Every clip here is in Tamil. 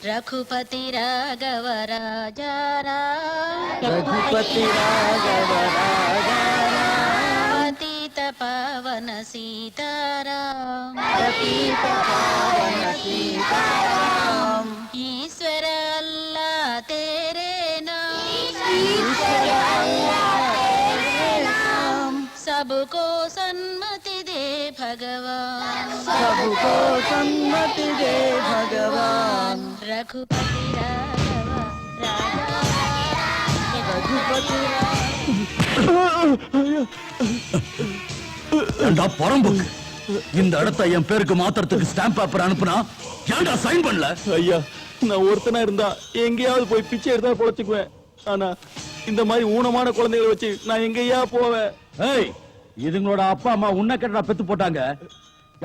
रघुपति राघव राजा राम रघुपति राघव राजा पतित पावन सीताराम पतित पावन सीताराम ईश्वर अल्लाह तेरे नाम ईश्वर अल्लाह तेरे नाम सबको सन्मति दे भगवान सबको सन्मति दे भगवान रघुपति राघव राजा रघुपति ஏண்டா புறம்போக்கு, இந்த இடத்தை என் பேருக்கு மாத்திரத்துக்கு ஸ்டாம்ப் பேப்பர் அனுப்புனா ஏன்டா சைன் பண்ணல? ஐயா, நான் ஒருத்தனா இருந்தா எங்கேயாவது போய் பிச்சை எடுத்தா பொழைச்சுக்குவேன். ஆனா இந்த மாதிரி ஊனமான குழந்தைகளை வச்சு நான் எங்கேயா போவேன்? ஏய், இதுங்களோட அப்பா அம்மா உன்னை கேட்டா பெத்து போட்டாங்க.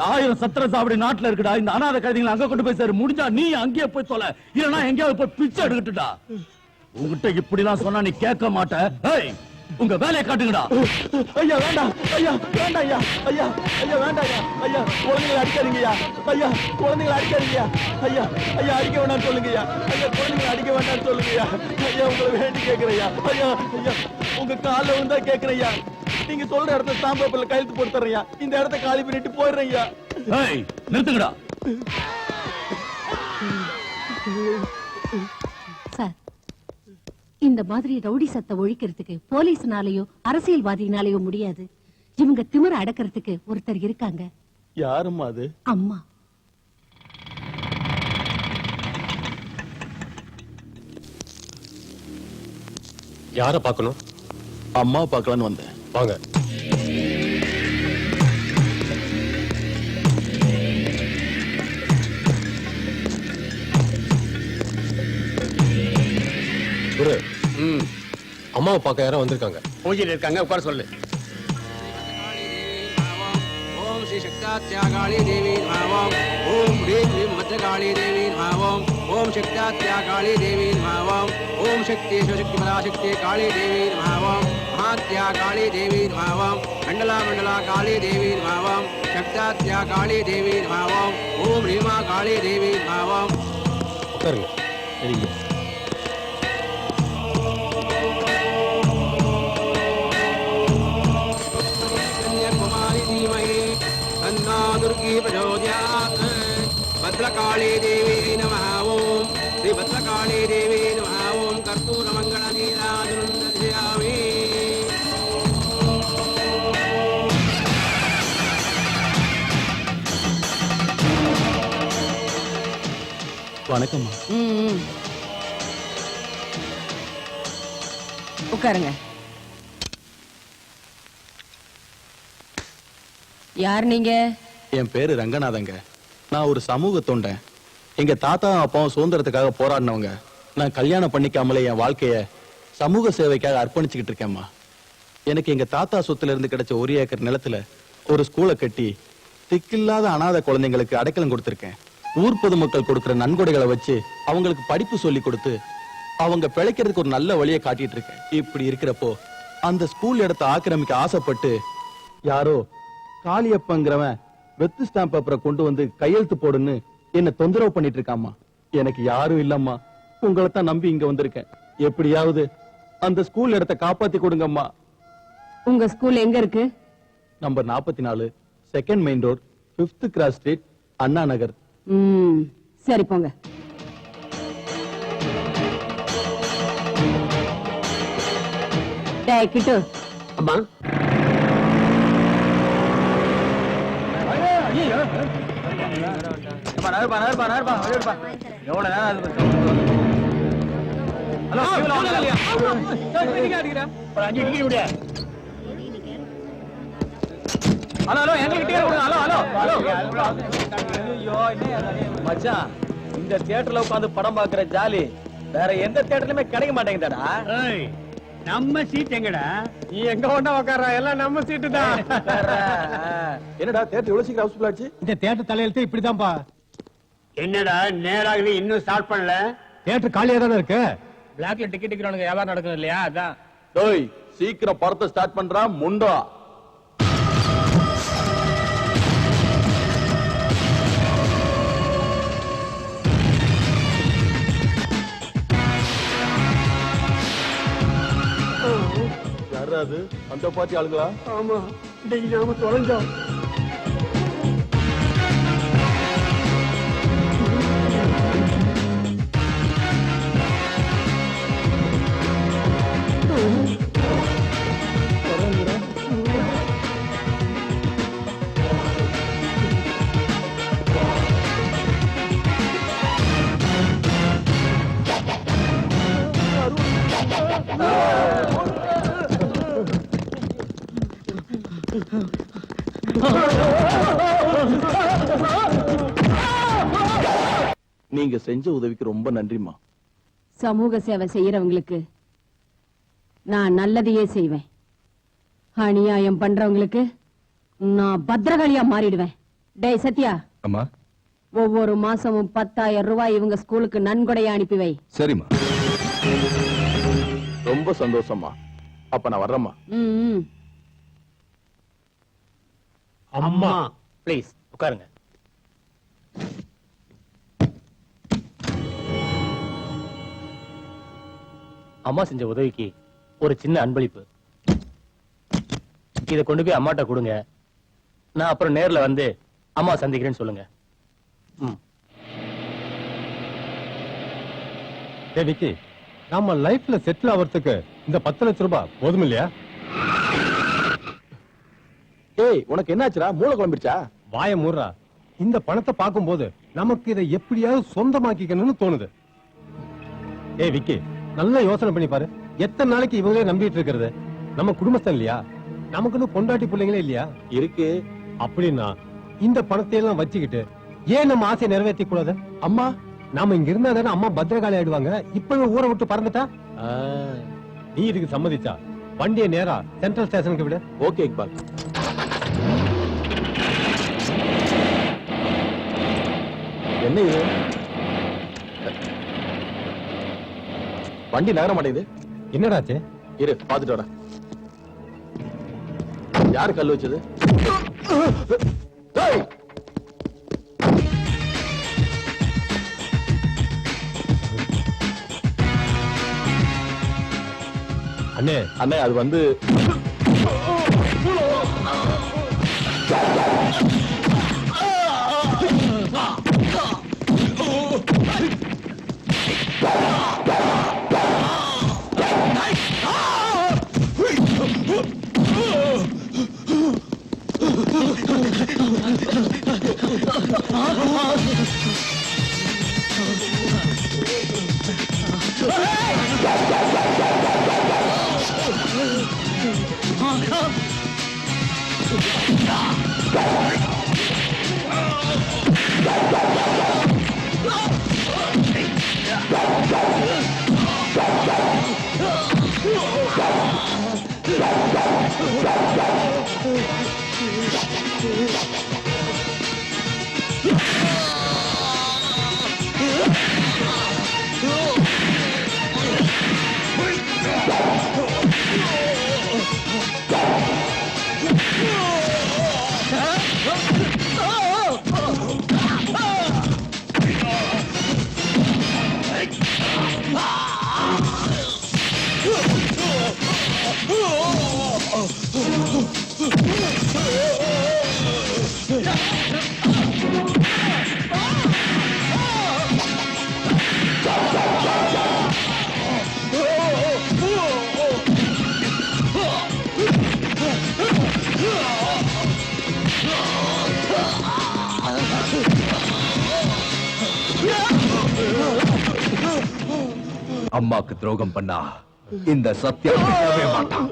1000 சத்திர சாவடி நாட்டுல இருக்குடா. இந்த அனாதை கழுதைங்களை அங்க கொண்டு போய் சேரு. முடிஞ்சா நீ அங்கேயே போய் தொலை, இல்லனா எங்கேயாவது போய் பிச்சை எடுக்கட்டுடா. உங்ககிட்ட இப்படிலாம் சொன்னா நீ கேட்க மாட்ட. ஏய், உங்க வேலையை காட்டுங்கடா. ஐயா வேண்டாம், ஐயா வேண்டாம், ஐயா ஐயா ஐயா வேண்டாம், ஐயா ஐயா குழந்தைகளை அடிக்காதீங்கய்யா, ஐயா குழந்தைகளை அடிக்காதீங்கய்யா, ஐயா ஐயா அடிக்க வேண்டாம்னு சொல்லுங்கய்யா, ஐயா குழந்தைகளை அடிக்க வேண்டாம்னு சொல்லுங்கய்யா, ஐயா உங்களை வேண்டி கேட்கிறேயா, ஐயா ஐயா உங்க காலில் வந்தா கேட்கிறேயா, நீங்க சொல்ற இடத்துல ஸ்டாம்ப் பேப்பர்ல கையெழுத்து போட்டு தர்றேன். இந்த இடத்த காலி பண்ணிட்டு போயிடுறேன். ஏய், நிறுத்துங்கடா. சார், இந்த மாதிரி ரவுடி சத்த ஒழிக்கிறதுக்கு போலீஸ்னாலயோ அரசியல்வாதினாலயோ முடியாது. இவங்க திமிர அடக்கிறதுக்கு ஒருத்தர் இருக்காங்க. யாரும்மா அது? அம்மா. யார பார்க்கணும்? அம்மா பார்க்கலான்னு வந்தேன். வாங்க. குரு, அம்மாவை பார்க்க யாரும் வந்திருக்காங்க. பூஜையில் இருக்காங்க, உட்கார சொல்லு. ஓம் ஸ்ரீ சக்தாத்யாகாளி தேவி நமः. ஓம் ஹ்ரீம் க்ரீம் மத்ரகாளி தேவி நமः. ஓம் சக்தாத்யாகாளி தேவி நமः. ஓம் சக்தி சிவசக்தி பராசக்தி காளி தேவி நமः. மகாத்யாகாளி தேவி நமः. மண்டலா மண்டலா காளி தேவி நமः. சக்தாத்யாகாளி தேவி நமः. ஓம் ரீமா காளி தேவி நமः. உட்காருங்க. சரிங்க. दुर्गी प्रचोदयात् भद्रकाली देवी नमः. ओम श्री भद्रकाली देवी नमः. ओम कर्पूरमङ्गलनीराजनं दर्शयामि. வணக்கம்மா. உட்காருங்க. யார் நீங்க? என் பேரு ரங்கநாதங்க. நான் ஒரு சமூக தொண்டன். எங்க தாத்தா அப்பாவும் சுதந்திரத்துக்காக போராடினவங்க. நான் கல்யாணம் பண்ணிக்காமலே என் வாழ்க்கைய சமூக சேவைக்காக அர்ப்பணிச்சுக்கிட்டு இருக்கேம்மா. எனக்கு எங்க தாத்தா சொத்துல இருந்து கிடைச்ச 1 ஏக்கர் நிலத்துல ஒரு ஸ்கூலை கட்டி திக்கில்லாத அனாதை குழந்தைங்களுக்கு அடைக்கலம் கொடுத்திருக்கேன். ஊர் பொதுமக்கள் கொடுக்கிற நன்கொடைகளை வச்சு அவங்களுக்கு படிப்பு சொல்லி கொடுத்து அவங்க பிழைக்கிறதுக்கு ஒரு நல்ல வழியை காட்டிட்டு இருக்கேன். இப்படி இருக்கிறப்போ அந்த ஸ்கூல் இடத்தை ஆக்கிரமிக்க ஆசைப்பட்டு யாரோ காளியப்பங்கிறவன் வெத்து ஸ்டாம்ப் பேப்பரை கொண்டு வந்து கையெழுத்து போடுன்னு என்ன தொந்தரவு பண்ணிட்டு இருக்காமா. எனக்கு யாரும் இல்லம்மா, உங்களை தான் நம்பி இங்க வந்திருக்கேன். எப்படியாவது அந்த ஸ்கூல் இடத்தை காப்பாத்தி கொடுங்கம்மா. உங்க ஸ்கூல் எங்க இருக்கு? Number 44 second main road 5th cross street, Anna Nagar. சரி போங்க. டேய் கிட்டு. அம்மா, மச்சான், இந்த தியேட்டர்ல உட்கார்ந்து படம் பாக்குற ஜாலி வேற எந்த தியேட்டர்லயுமே கிடைக்க மாட்டேங்குதாடா. நம்ம சீட் எங்கடா? நீ எங்க ஒண்ணா உட்கார்ற? எல்லாம் நம்ம சீட்டு தான். என்னடா தியேட்டர் எவ்வளவு சீக்கிரம் ஹவுஸ்ஃபுல் ஆச்சு? இந்த தியேட்டர் தலையெழுத்து இப்படிதான்ப்பா. என்னடா நேராகவே இன்னும் ஸ்டார்ட் பண்ணல? தியேட்டர் காலியா தானே இருக்கு. பிளாக்ல டிக்கெட் விக்கிறவனுக்கு வியாபாரம் நடக்குது இல்லையா? அதான். டேய், சீக்கிரம் படத்தை ஸ்டார்ட் பண்றா முண்டா. என்னடா அது அந்த பாத்தி ஆளுங்களா? ஆமா, இன்னைக்கு நாம தொலைஞ்சோம். நீங்க செஞ்ச உதவிக்கு ரொம்ப நன்றிமா. சமூக சேவை செய்யறவங்களுக்கு நான் நல்லதையே செய்வேன். அநியாயம் பண்றவங்களுக்கு நான் பத்திரகாளியா மாறிடுவேன். டேய் சத்யா, அம்மா. ஒவ்வொரு மாசமும் 10,000 ரூபாய் இவங்க ஸ்கூலுக்கு நன்கொடையா அனுப்பி வை. சரிம்மா. ரொம்ப சந்தோஷமா. அப்ப நான் வர்றேம்மா. அம்மா ப்ளீஸ் உட்காருங்க. அம்மா செஞ்ச உதவிக்கு ஒரு சின்ன அன்பளிப்பு. இதை கொண்டு போய் அம்மாட்ட கொடுங்க. நான் அப்புறம் நேர்ல வந்து அம்மா சந்திக்கிறேன்னு சொல்லுங்க. விக்கி, நம்ம லைஃப்ல செட்டில் ஆவறதுக்கு இந்த 10 லட்சம் ரூபாய் போதும் இல்லையா? ஏய், உனக்கு என்னாச்சுடா? மூளை குழம்பிருச்சா? வாய மூடுறா. இந்த பணத்தை பார்க்கும்போது நமக்கு இதை எப்படியாவது சொந்தமாக்கிக்கணும்னு தோணுது. ஏய் விக்கி, நல்லா யோசனை பண்ணி பாரு. எத்தனை நாளைக்கு இவங்களே நம்பிட்டு இருக்கிறது? நம்ம குடும்பஸ்தன் இல்லையா? நமக்குன்னு பொண்டாட்டி பிள்ளைங்களே இல்லையா? இருக்கு. அப்படின்னா இந்த பணத்தை எல்லாம் வச்சுக்கிட்டு ஏன் நம்ம ஆசையை நிறைவேற்றிக் கூடாது? அம்மா, நாம இங்க இருந்தா தானே அம்மா பத்திரகாளி ஆயிடுவாங்க. இப்பவே ஊரை விட்டு பறந்துட்டா நீ இதுக்கு சம்மதிச்சா வண்டியை நேரா சென்ட்ரல் ஸ்டேஷனுக்கு விட. ஓகே இக்பால். என்ன இது? வண்டி நகர மாட்டேங்குது. என்னடாச்சு? இரு, பாத்துட்டு வரேன். யாரு கல்லு வச்சது? டேய்! அண்ணே, அண்ணே, அது வந்து அம்மாக்கு துரோகம் பண்ணா இந்த சத்யா விடவே மாட்டான்.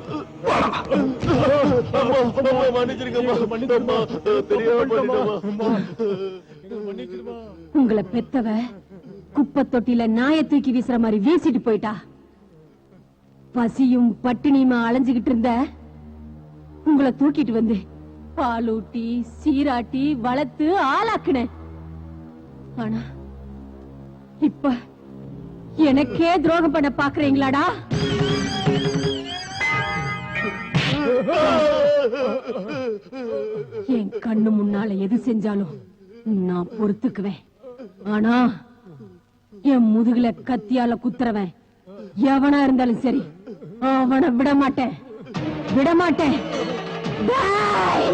உங்களை பெத்தவ குப்பை தொட்டில நாய தூக்கி வீசுற மாதிரி வீசிட்டு போயிட்டா. பசியும் பட்டினியுமா அலைஞ்சுகிட்டு இருந்த உங்களை தூக்கிட்டு வந்து பாலூட்டி சீராட்டி வளர்த்து ஆளாக்குனேன். ஆனா இப்ப எனக்கே துரோகம் பண்ண பாக்குறீங்களாடா? என் கண்ணு முன்னால எது செஞ்சாலும் நான் பொறுத்துக்குவேன். ஆனா என் முதுகுல கத்தியால குத்துறவன் எவனா இருந்தாலும் சரி, அவனை விட மாட்டேன். விடமாட்டேன். டேய்!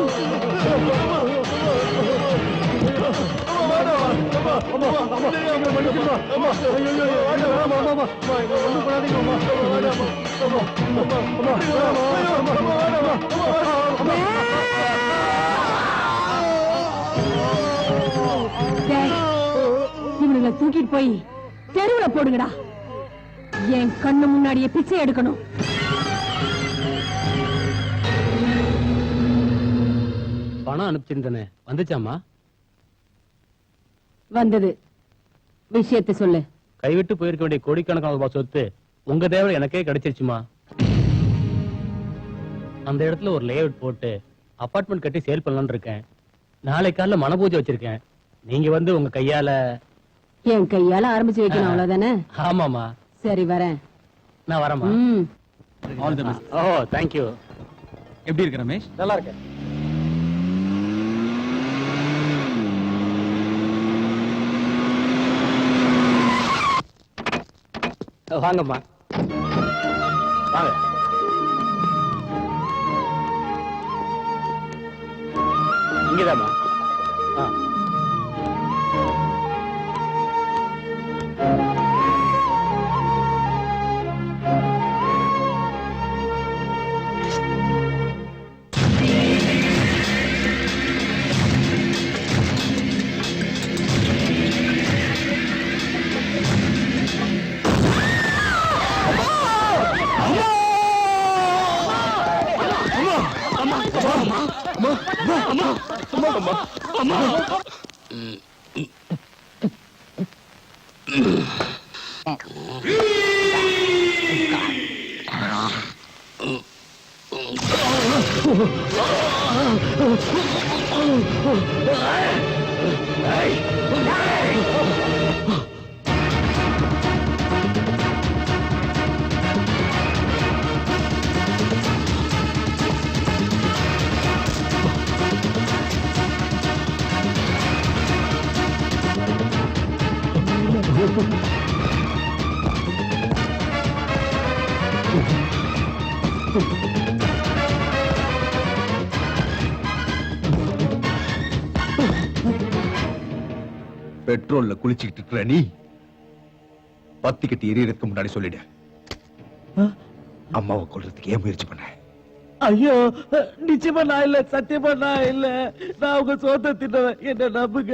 டேய், இவனுங்களை தூக்கிட்டு போய் தெருவுல போடுங்கடா. என் கண்ணு முன்னாடியே பிச்சை எடுக்கணும். பணம் அனுப்பிச்சிருந்தனே வந்துச்சாமா? வந்தது. விஷயத்தை சொல்லு. கைவிட்டு போயிருக்க வேண்டிய கோடிக்கணக்கான ரூபாய் சொத்து உங்க தேவை எனக்கே கிடைச்சிருச்சுமா. அந்த இடத்துல ஒரு லேஅவுட் போட்டு அபார்ட்மெண்ட் கட்டி சேல் பண்ணலாம்னு இருக்கேன். நாளை காலைல மனபூஜை வச்சிருக்கேன். நீங்க வந்து உங்க கையால என் கையால ஆரம்பிச்சு வைக்கணும், அவ்வளவுதானே? ஆமாமா. சரி, வரேன். நான் வரேம்மா. All the best. Oh thank you. எப்படி இருக்கு ரமேஷ்? நல்லா இருக்கேன். வாங்கம்மா வாங்க. இங்கதாம்மா. பெட்ரோல்ல குளிச்சுக்கிட்டு இருக்கிற நீ பத்தி கட்டி எரியறதுக்கு முன்னாடி சொல்லிடு, அம்மாவை கொல்றதுக்கு ஏன் முயற்சி பண்ண? ஐயோ, நிச்சயமா நான் இல்ல, சத்தியமா நான் இல்ல. நான் அவங்க சோத்த தின்னவன், என்ன நம்புங்க.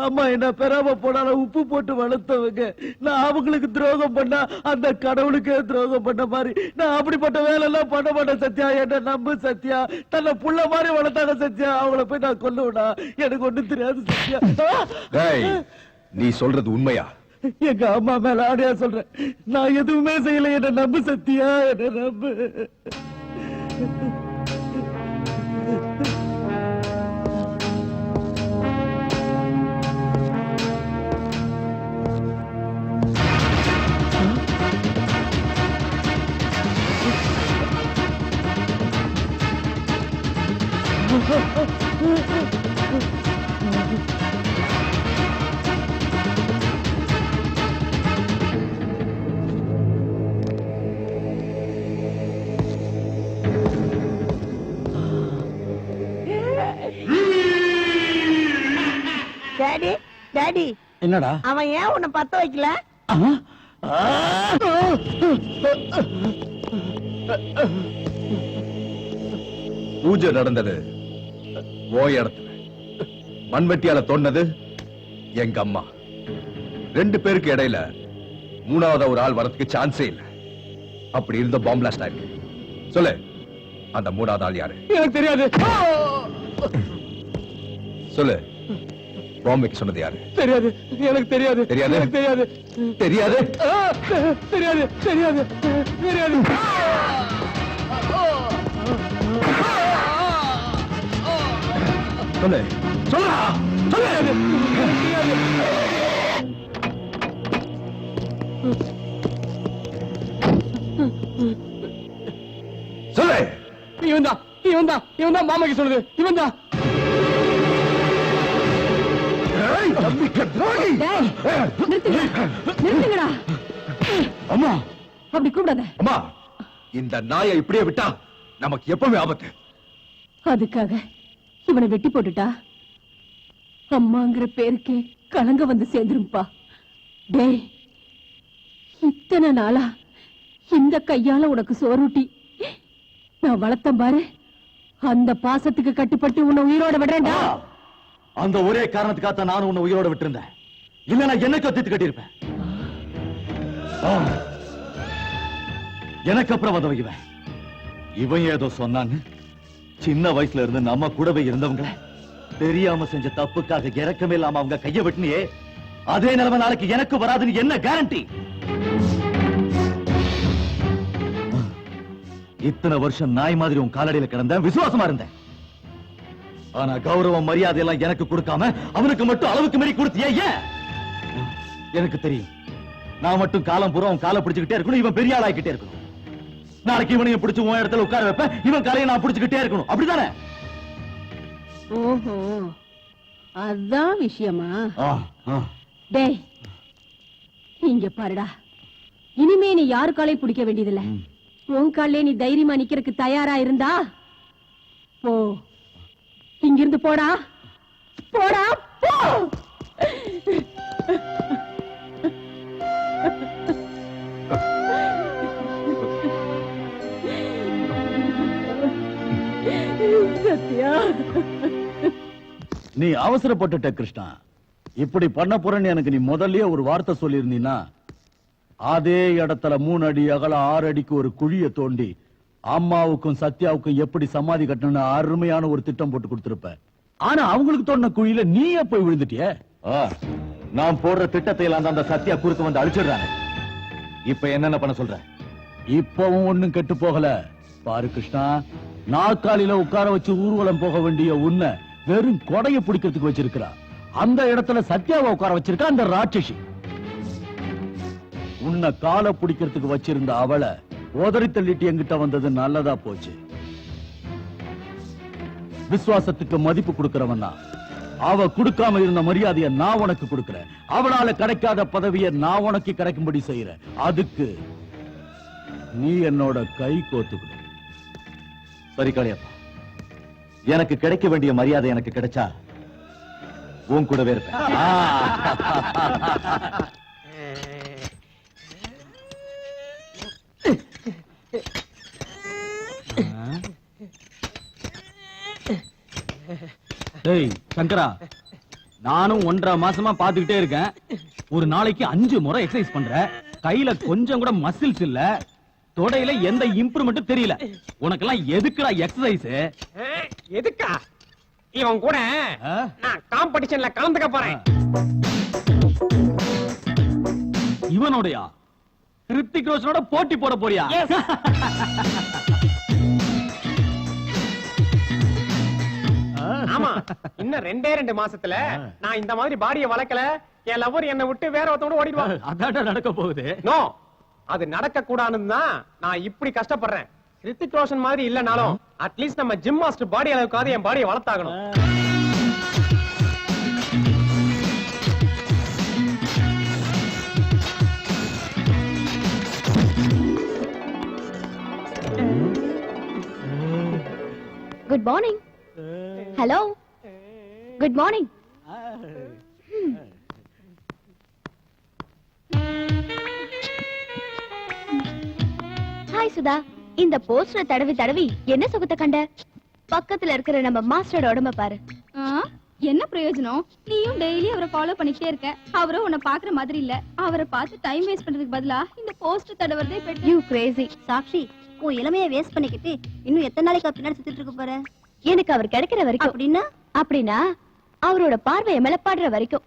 அம்மா என்ன பெறாம போனாலும் உப்பு போட்டு வளர்த்தவங்க. நான் அவங்களுக்கு துரோகம் பண்ணா அந்த கடவுளுக்கே துரோகம் பண்ண மாதிரி நான் அப்படிப்பட்ட வேலை எல்லாம் பண்ண மாட்டேன் சத்யா. என்ன நம்பு சத்யா. தன்னை புள்ள மாதிரி வளர்த்தாங்க சத்யா. அவங்கள போய் நான் கொல்லுவனா? எனக்கு ஒண்ணும் தெரியாது சத்யா. நீ சொல்றது உண்மையா? எங்க அம்மா மேல ஆடையா சொல்றேன், நான் எதுவுமே செய்யல. என்ன நம்பு சத்யா, என்ன நம்பு. டாடி டாடி, என்னடா அவன் ஏன் உன்னை பத்த வைக்கல? பூஜை நடந்தது ஓ இடத்துல, மண்வெட்டியால தோண்டது எங்க அம்மா. ரெண்டு பேருக்கு இடையில மூணாவது ஒரு ஆள் வரதுக்கு சான்ஸே இல்ல. அப்படி இருந்த பாம்பு பிளாஸ்ட் ஆயிருக்கு. சொல்லு, அந்த மூணாவது ஆள் யாரு? எனக்கு தெரியாது. சொல்லு, பாம்புக்கு சொன்னது யாரு? தெரியாது, எனக்கு தெரியாது. தெரியாது? எனக்கு தெரியாது. தெரியாது? தெரியாது, தெரியாது, தெரியாது. சொல்லு, சொல்லுடா, சொல்லு. சொல்லு. இவன் தான், இவன் தான், இவன் தான் மாமாக்கு சொல்லுது. இவன் தான். டேய், நிறுத்துங்க, நிறுத்துங்கடா. அம்மா, அப்படி கூப்பிடாத. அம்மா, இந்த நாயை இப்படியே விட்டா நமக்கு எப்பவுமே ஆபத்து. அதுக்காக இவனை வெட்டி போட்டுட்டா அம்மாங்கிற பேருக்கே கலங்க வந்து சேர்ந்துரும்பா. டேய், இத்தனை நாளா இந்த கையால உனக்கு சோறுட்டி நான் வளர்த்தேன் பாரு, அந்த பாசத்துக்கு கட்டுப்பட்டு உன்னை உயிரோட விடுறேன்டா. அந்த ஒரே காரணத்துக்காக நானும் உன்னை உயிரோட விட்டுருந்தேன். இல்ல நான் என்ன கத்திட்டு கட்டியிருப்பேன். எனக்கு அப்புறம் வந்த இவன் இவன் ஏதோ சொன்னான்னு சின்ன வயசுல இருந்து நம்ம கூடவே இருந்தவங்கள தெரியாம செஞ்ச தப்புக்காக இறக்கமே இல்லாம அவங்க கைய வெட்டினியே, அதே நிலைமை நாளைக்கு எனக்கு வராதுன்னு என்ன கேரண்டி? இத்தனை வருஷம் நாய் மாதிரி உன் காலடியில கிடந்தேன், விசுவாசமா இருந்தேன். ஆனா கௌரவம் மரியாதை எல்லாம் எனக்கு கொடுக்காம அவனுக்கு மட்டும் அளவுக்கு மீறி கொடுத்தியே ஏன்? எனக்கு தெரியும், நான் மட்டும் காலம் பூரா உன் காலை பிடிச்சுக்கிட்டே இருக்கணும், இவன் பெரிய ஆளாக்கிட்டே இருக்கணும். நாளைக்கு இவனையும் பிடிச்சு உன் இடத்துல உட்கார வைப்பேன், இவன் காலையை நான் பிடிச்சுக்கிட்டே இருக்கணும். அப்படிதானே? ஓஹோ, அதான் விஷயமா? டேய், இங்க பாருடா, இனிமே நீ யாரு காலையும் பிடிக்க வேண்டியதில்ல. உன் காலே நீ தைரியமா நிக்கிறதுக்கு தயாரா இருந்தா போ, இங்கிருந்து போடா, போடா, போ. சத்யா, நீ அவசரப்பட்டுட்ட கிருஷ்ணா. இப்படி பண்ண போறேன்னு எனக்கு நீ முதல்லயே ஒரு வார்த்தை சொல்லியிருந்தீன்னா அதே இடத்துல 3 அடி அகல 6 அடிக்கு ஒரு குழிய தோண்டி அம்மாவுக்கும் சத்யாவுக்கும் எப்படி சமாதி கட்டணும்னு அருமையான ஒரு திட்டம் போட்டு கொடுத்திருப்ப. ஆனா அவங்களுக்கு தோண்டின குழியில நீயே போய் விழுந்துட்டியே. நான் போடுற திட்டத்தை எல்லாம் அந்த சத்யா குறுக்க வந்து அழிச்சிடுறாங்க. இப்ப என்னென்ன பண்ண சொல்ற? இப்பவும் ஒண்ணும் கெட்டு போகல. பாரு கிருஷ்ணா, நாற்காலியில உட்கார வச்சு ஊர்வலம் போக வேண்டிய உன்னை வெறும் கொடைய பிடிக்கிறதுக்கு வச்சிருக்கிறா. அந்த இடத்துல சத்யாவை உட்கார வச்சிருக்கா அந்த ராட்சசி. உன்னை காலை பிடிக்கிறதுக்கு வச்சிருந்த அவளை உதறி தள்ளிட்டு என்கிட்ட வந்தது நல்லதா போச்சு. விசுவாசத்துக்கு மதிப்பு கொடுக்கிறவனா அவ கொடுக்காம இருந்த மரியாதையை நான் உனக்கு கொடுக்கிறேன். அவளால கிடைக்காத பதவியை நான் உனக்கு கிடைக்கும்படி செய்யறேன். அதுக்கு நீ என்னோட கை கோத்துக்கணும். சரி காளியப்பா, எனக்கு கிடைக்க வேண்டிய மரியாதை எனக்கு கிடைச்சா உன் கூடவே இருப்பேன். டேய் சங்கரா, நானும் 1.5 மாசமா பாத்துக்கிட்டே இருக்கேன். ஒரு நாளைக்கு 5 முறை எக்ஸசைஸ் பண்ற, கையில கொஞ்சம் கூட மசில்ஸ் இல்ல, தொடையில எந்த இம்ப்ரூவ்மெண்ட் தெரியல. உனக்கெல்லாம் எதுக்குடா எக்ஸசைஸ்? எதுக்கா? இவன் கூட நான் காம்படிஷன்ல கலந்துக்க போறேன். இவனோடயா? ரித்திக் ரோஷனோட போட்டி போட போறியா? ஆமா, இன்னும் 2 மாசத்துல நான் இந்த மாதிரி பாடியை வளர்க்கல, என் லவர் என்னை விட்டு வேற ஒருத்தவங்க ஓடிடுவான். அதாடா நடக்க போகுது. நோ, அது நடக்க கூடாதுன்னு தான் நான் இப்படி கஷ்டப்படுறேன். ரித்திக் ரோஷன் மாதிரி இல்லனாலும் அட்லீஸ்ட் நம்ம ஜிம் மாஸ்டர் பாடி அளவுக்காவது என் பாடியை வளர்த்தாகணும். Good morning. Hello, good morning. Hi Sudha, இந்த போஸ்டரை தடவி தடவி என்ன சுகத்தை கண்ட? பக்கத்துல இருக்கிற நம்ம மாஸ்டரோட உடம்ப பாரு. என்ன பிரயோஜனம்? நீயும் டெய்லி அவரை ஃபாலோ பண்ணிக்கிட்டே இருக்க, அவரும் உன்னை பாக்குற மாதிரி இல்ல. அவரை பார்த்து டைம் வேஸ்ட் பண்றதுக்கு பதிலா இந்த போஸ்டர் தடவறதே பெட்டர். You crazy. சாக்ஷி, உன் இளமையை வேஸ்ட் பண்ணிக்கிட்டு இன்னும் எத்தனை நாளைக்கு பின்னாடி சுத்திட்டு இருக்க போற? எனக்கு அவர் கிடைக்கிற வரைக்கும். அப்படின்னா அவரோட பார்வையை மேல பாடுற வரைக்கும்.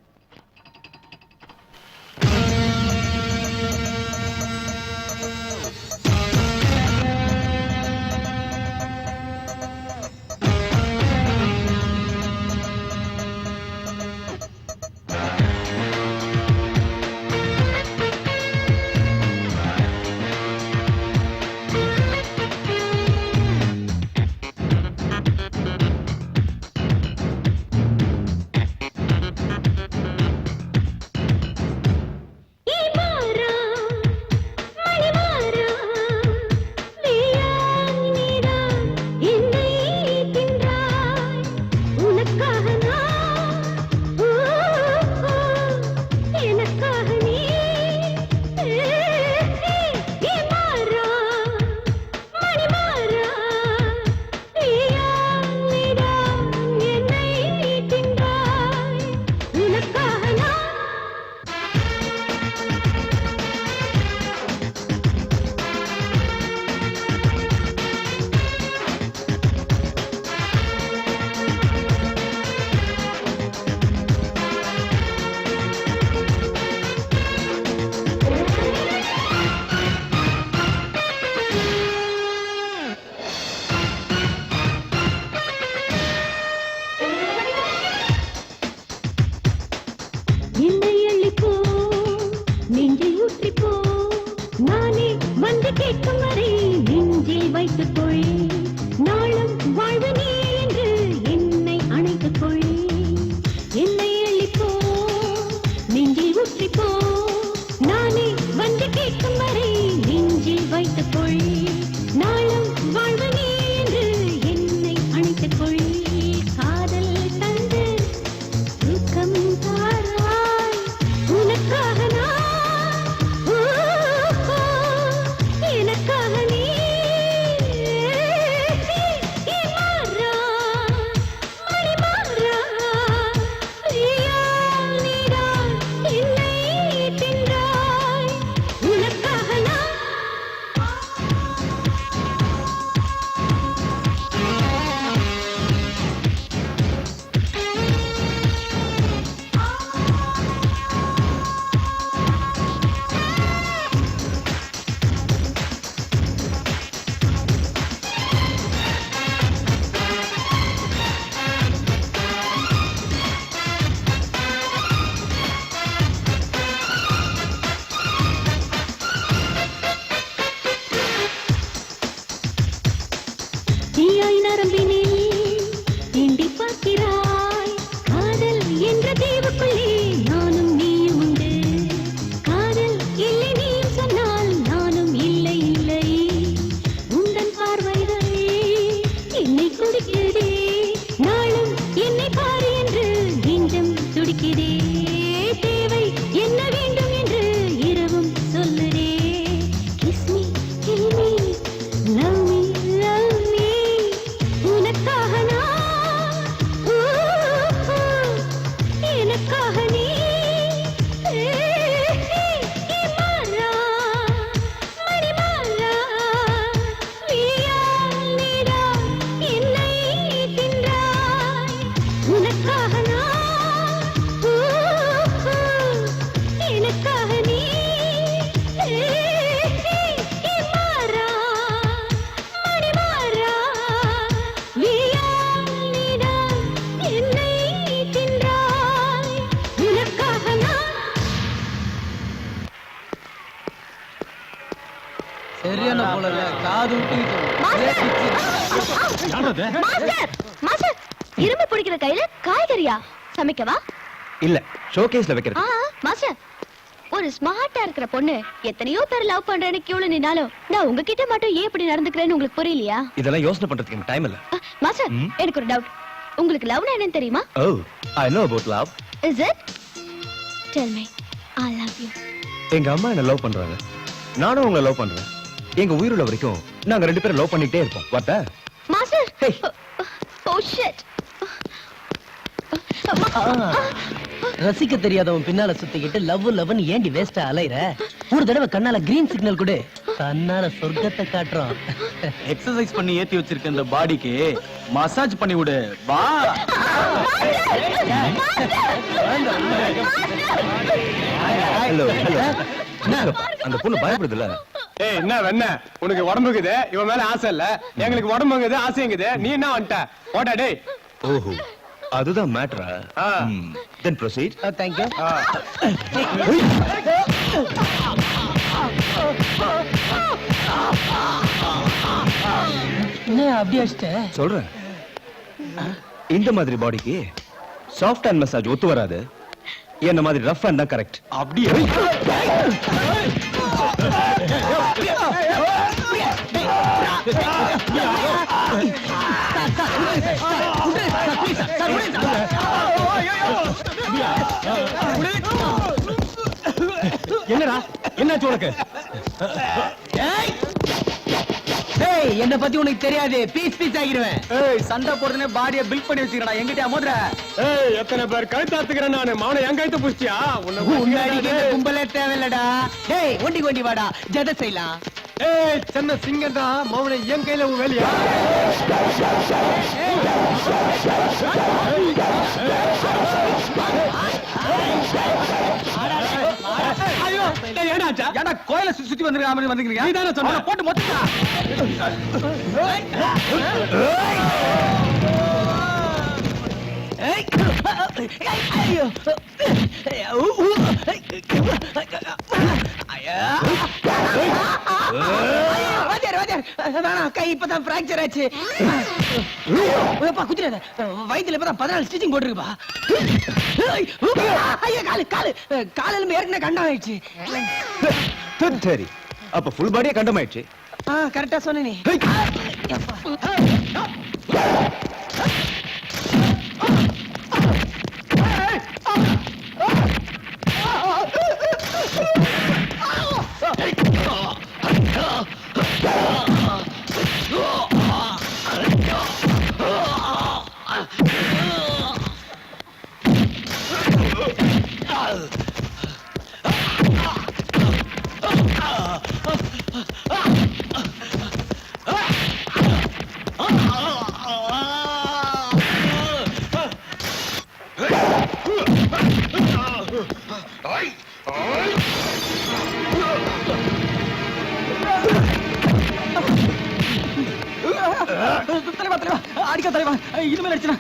என்னை அள்ளிப்போ நெஞ்சில் ஊற்றிப்போ நானே வந்து கேட்கும் வரை நெஞ்சில் வைத்துக் கொள் நாளும் வாழ்வு நீ என்று என்னை அணைத்துக் கொள் என்னை அள்ளிப்போ நெஞ்சில் ஊற்றிப்போ நானே வந்து கேட்கும் வரை நெஞ்சில் வைத்துக் கொள் நாளும் வாழ்வு நீ என்று என்னை அணைத்துக் கொள் காதல் தந்து தூக்கம் தாராய் உனக்காக நான் எனக்காக நீ மாறா மணி மாறா நீதான் என்னை தின்றாய் உனக்காக நான் தீயாய் நரம்பினில் தீண்டி பார்க்கிறாய் காதல் என்ற தீவுக்குள்ளே நானும் நீயும் உண்டு காதல் இல்லை நீ சொன்னால் நானும் இல்லை இல்லை உந்தன் பார்வைகள் என்னை குடிக்கிறதே நாளும் என்னை பாரு என்று நெஞ்சம் துடிக்கிறதே தேவை என்ன வேண்டும் என்று இரவும் சொல்லுதே kiss me kill me love me love me உனக்காக நான் எனக்காக நீ மாறா மணி மாறா நீதான் என்னை தின்றாய் உனக்காக நான் எனக்காக நீ மாறா மணி மாறா நீதான் என்னை தின்றாய் உனக்காக நான் சரியான போல காது மாஸ்டர் மாஸ்டர் இரும்பு பிடிக்கிற கையில காய்கறியா சமைக்கவா இல்ல ஷோகேஸ்ல வைக்கிறது மாஸ்டர் ஒரு ஸ்மார்ட்டா இருக்கிற பொண்ணு எத்தனையோ பேர் லவ் பண்றேன்னு கியூல நின்னாலும் நான் உங்ககிட்ட மட்டும் ஏன் இப்படி நடந்துக்கிறேன்னு உங்களுக்கு புரியலையா இதெல்லாம் யோசனை பண்றதுக்கு எனக்கு டைம் இல்ல மாஸ்டர் எனக்கு ஒரு டவுட் உங்களுக்கு லவ்னா என்னன்னு தெரியுமா oh I know about love is it tell me I love you எங்க அம்மா என்ன லவ் பண்றாங்க நானும் உங்களை லவ் பண்றேன் எங்க உயிருள்ள வரைக்கும் நாங்க ரெண்டு பேரும் லவ் பண்ணிட்டே இருப்போம் வாட்ட மாஸ்டர் Hey. ஓ ஷிட் ரசிக்க தெரியாதவன் பின்னால சுத்திக்கிட்டு லவ் லவ்னு ஏண்டி வேஸ்டா அலையற ஒரு தடவை கண்ணால கிரீன் சிக்னல் கொடு தன்னால சொர்க்கத்தை காட்டுறோம் எக்ஸசைஸ் பண்ணி ஏத்தி வச்சிருக்க இந்த பாடிக்கு மசாஜ் பண்ணி விடு வா ஹலோ அந்த பொண்ணு பயப்படுதுல ஏய் என்ன வெண்ண உனக்கு உடம்புக்குது இவன் மேல ஆசை இல்ல எங்களுக்கு உடம்புங்குது ஆசைங்குது நீ என்ன வந்துட்ட போடா டேய் ஓஹோ அதுதான் மேட்டரா தென் ப்ரோசீட் தேங்க்யூ என்ன அப்படி அடிச்சிட்ட சொல்றேன் இந்த மாதிரி பாடிக்கு சாஃப்ட் ஹேண்ட் மசாஜ் ஒத்து வராது என்ன மாதிரி ரஃப் ஹேண்ட் தான் கரெக்ட் அப்படியே என்னடா என்னாச்சு உனக்கு என்ன பத்தி உனக்கு தெரியாது பீஸ் பீஸ் ஆகிடுவேன் ஏய் சண்டை போடுறதுனே பாடியை பில்ட் பண்ணி வச்சிருக்கடா எங்கிட்ட மோதுற ஏய் எத்தனை பேர் கழுத்தாத்துக்கிறேன் நானு மாவன என் கழுத்து புடிச்சியா உன்னாடிக்கு கும்பலே தேவையில்லடா டேய் ஒண்டி ஒண்டி வாடா ஜத செய்யலாம் ஏய் சின்ன சிங்கம் தான் மாவன என் கையில உன் வேலையா ஐயோ ஏடாச்சா ஏன்டா கோயில சுத்தி வந்திருக்க மாதிரி வந்திருக்கீங்க நீ தானே சொன்ன போட்டு மொத்தா ஏய் ஐயோ கை இப்பதான் பிராக்சர் ஆச்சு. குதிரை வயிற்றுல இப்பதான் 14 ஸ்டிச்சிங் போட்டுருக்குப்பா. ஐயோ காலு காலு காலில் ஏற்கனவே கண்டம் ஆயிடுச்சு. சரி, அப்ப ஃபுல் பாடியே கண்டமாயிடுச்சு. கரெக்டா சொன்னே. தலைவா தலைவா அடிக்க தலைவா, இனிமேல் அடிச்சா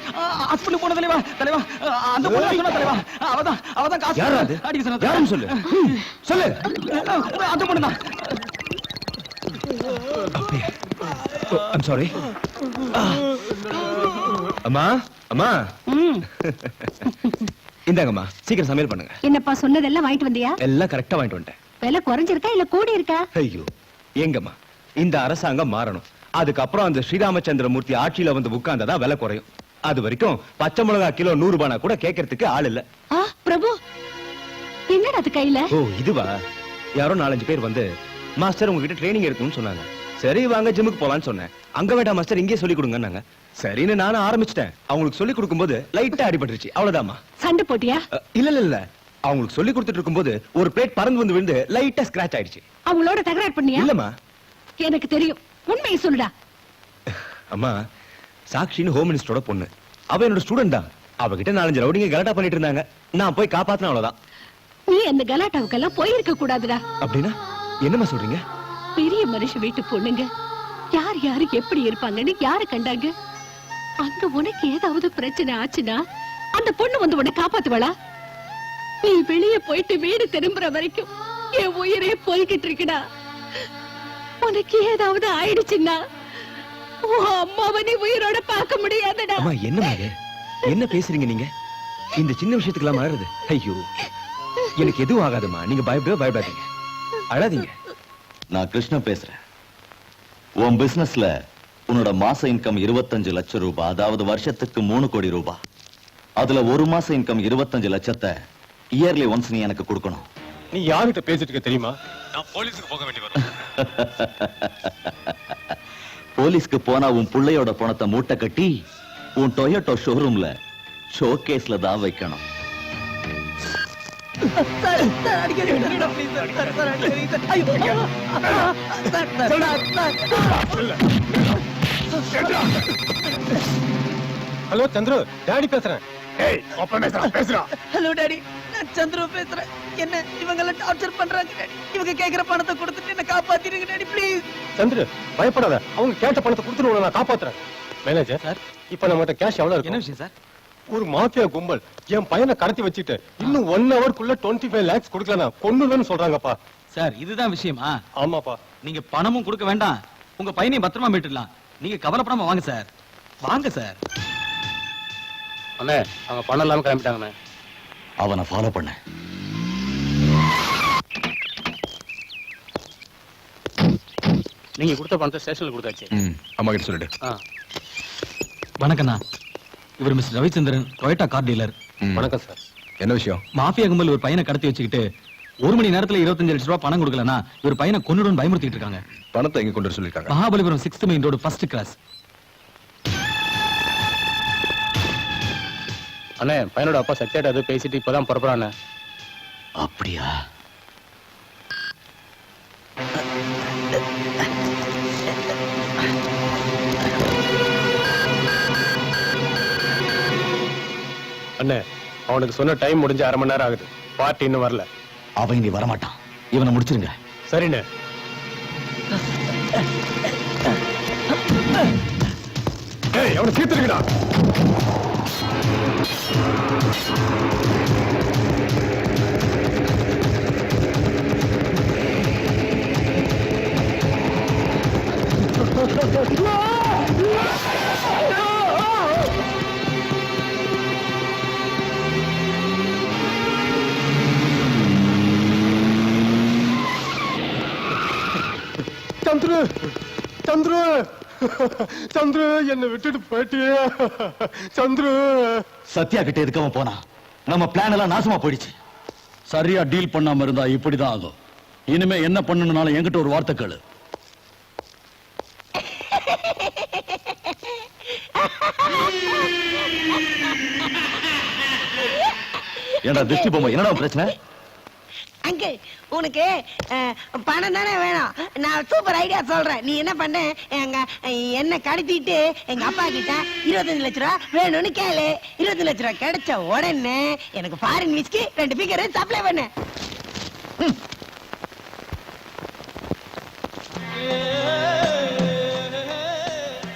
ஹாஸ்பிடல் போன தலைவா. தலைவா அந்த பொண்ணு சொன்னா தலைவா, அவதான் காசு அடிக்க சொன்னா. யாரும் சொல்லு சொல்லு. அந்த பொண்ணு தான். I'm sorry. அம்மா அம்மா இந்தாங்கம்மா, சீக்கிரம் சமையல் பண்ணுங்க. என்னப்பா சொன்னதெல்லாம் வாங்கிட்டு வந்தியா? எல்லாம் கரெக்டா வாங்கிட்டு வந்துட்டேன். விலை குறைஞ்சிருக்கா இல்ல கூடி இருக்கா? ஐயோ எங்கம்மா, இந்த அரசாங்கம் மாறணும். அதுக்கப்புறம் அந்த ஸ்ரீராமச்சந்திரமூர்த்தி ஆட்சியில வந்து உட்கார்ந்ததான் விலை குறையும். அது வரைக்கும் பச்சை மிளகா கிலோ 100 ரூபானா கூட கேட்கறதுக்கு ஆள் இல்ல. பிரபு என்னடா அது கையில? ஓ இதுவா, யாரோ 4-5 பேர் வந்து மாஸ்டர் உங்ககிட்ட ட்ரைனிங் எடுக்கணும்னு சொன்னாங்க. சரி வாங்க ஜிம்முக்கு போலான்னு சொன்னேன். அங்க வேண்டாம் மாஸ்டர், இங்கே சொல்லி கொடுங்கன்னாங்க. சரின்னு நானும் ஆரம்பிச்சிட்டேன். அவங்களுக்கு சொல்லி கொடுக்கும்போது லைட்டா அடிபட்டுருச்சு, அவ்வளவுதாம்மா. சண்டை போட்டியா? இல்ல அவங்களுக்கு சொல்லி கொடுத்துட்டு இருக்கும்போது ஒரு பிளேட் பறந்து வந்து விழுந்து லைட்டா ஸ்கிராச் ஆயிடுச்சு. அவங்களோட தகராறு பண்ணியா? இல்லம்மா. எனக்கு தெரியும், உண்மையை சொல்லுடா. அம்மா, சாக்ஷின்னு ஹோம் மினிஸ்டரோட பொண்ணு, அவ என்னோட ஸ்டூடெண்ட் தான். அவகிட்ட 4-5 ரவுடிங்க கலாட்டா பண்ணிட்டு இருந்தாங்க. நான் போய் காப்பாத்தின, அவ்வளவுதான். நீ அந்த கலாட்டாவுக்கெல்லாம் போயிருக்க கூடாதுடா. அப்படின்னா என்னம்மா சொல்றீங்க? பெரிய மனுஷ வீட்டு பொண்ணுங்க யார் யாரு எப்படி இருப்பாங்கன்னு யாரு கண்டாங்க? அங்க உனக்கு ஏதாவது பிரச்சனை ஆச்சுன்னா அந்த பொண்ணு வந்து உன்னை காப்பாத்துவாளா? நீ வெளியே போயிட்டு வீடு திரும்புற வரைக்கும் என் உயிரே போய்கிட்டு இருக்குடா. உனக்கு ஏதாவது ஆயிடுச்சுன்னா உன் அம்மாவை நீ உயிரோட பார்க்க முடியாதுடா. அம்மா என்னம்மா இது? என்ன பேசுறீங்க நீங்க? இந்த சின்ன விஷயத்துக்குலாம் மாறுது. ஐயோ எனக்கு எதுவும் ஆகாதுமா, நீங்க பயப்படாதீங்க, அழாதீங்க. நான் கிருஷ்ணன் பேசுறேன். உன் பிசினஸ்ல உன்னோட மாச இன்கம் 25 லட்சம் ரூபாய், அதாவது வருஷத்துக்கு 3 கோடி ரூபாய். அதுல ஒரு மாச இன்கம் 25 லட்சத்தை இயர்லி ஒன்ஸ் நீ எனக்கு கொடுக்கணும். நீ யார்கிட்ட பேசிட்டு இருக்க தெரியுமா? நான் போலீஸ்க்கு போக வேண்டி வரும். போலீஸ்க்கு போனா உன் புள்ளையோட பணத்தை மூட்டை கட்டி உன் டொயோட்டோ ஷோரூம்ல ஷோகேஸ்ல தான் வைக்கணும். ஹலோ சந்திரு, டாடி பேசுறேன். ஹலோ டாடி, நான் சந்திரு பேசுறேன். என்ன இவங்க எல்லாம் டார்ச்சர் பண்றாங்க டாடி. இவங்க கேக்குற பணத்தை கொடுத்துட்டு என்ன காப்பாத்திடுங்க டாடி ப்ளீஸ். சந்திரு பயப்படாத, அவங்க கேட்ட பணத்தை கொடுத்துட்டு நான் காப்பாத்துறேன். மேனேஜர் சார், இப்ப நம்மகிட்ட கேஷ் எவ்வளவு இருக்கு? என்ன விஷயம் சார்? ஒரு மாஃபியா கும்பல் என் பையனை கடத்தி வச்சுட்டு இன்னும் 1 ஹவர்க்குள்ள 25 lakhs கொடுக்கலனா கொன்னுன்னு சொல்றாங்கப்பா. சார் இதுதான் விஷயமா? ஆமாப்பா. நீங்க பணமும் கொடுக்க வேண்டாம், உங்க பையனையும் பத்திரமா மீட்டுடலாம். நீங்க கவலைப்படாம வாங்க சார், வாங்க சார். அண்ணே அவங்க பணம் இல்லாம கிளம்பிட்டாங்கண்ணே. அவனை ஃபாலோ பண்ண. நீங்க கொடுத்த பணத்தை ஸ்டேஷன்ல கொடுத்தாச்சு. அம்மா கிட்ட சொல்லிடு. வணக்கண்ணா, இவர் mister Ravichandran, Toyota car dealer. வணக்கம் சார். என்ன விஷயம்? மாஃபியா கும்பல் ஒரு பையனை கடத்தி வச்சுக்கிட்டு 1 மணி நேரத்துல 25 லட்சம் ரூபாய் பணம் கொடுக்கலனா இவர் பையனை கொன்னுடுன்னு பயமுறுத்திட்டு இருக்காங்க. பணத்தை எங்க கொண்டு வர சொல்லிருக்காங்க? Mahabalipuram 6th main road first cross. அண்ணே பையனோட அப்பா சத்யாட்ட அது பேசிட்டு இப்பதான் புறப்படுறானே. அப்படியா? அண்ணே அவனுக்கு சொன்ன டைம் முடிஞ்சு 1/2 மணி நேரம் ஆகுது. பார்ட்டி இன்னும் வரல. அவன் இனி வரமாட்டான். இவனை முடிச்சிருங்க. சரிண்ணே. ஏய் அவனை தீர்த்துருங்கடா. சந்துரு சந்துரு சந்துரு என்னை விட்டுட்டு போயிட்டியே சந்துரு. சத்யா கிட்ட எதுக்கு அவன் போனா? நம்ம பிளான் எல்லாம் நாசமா போயிடுச்சு. சரியா டீல் பண்ணாம இருந்தா இப்படிதான் ஆகும். இனிமே என்ன பண்ணணும்னாலும் என்கிட்ட ஒரு வார்த்தை கேளு. ஏண்டா திருஷ்டி பொம்மை, என்னடா பிரச்சனை? அங்கிள், உனக்கு பணம் தானே வேணும். நான் சூப்பர் ஐடியா சொல்றேன். நீ என்ன பண்ண, என்ன கடத்திட்டு எங்க அப்பா கிட்ட 25 லட்ச ரூபா வேணும்னு கேளு. 25 லட்ச ரூபா கிடைச்ச உடனே எனக்கு ஃபாரின் விஸ்கி 2 பீக்கர் சப்ளை பண்ணு.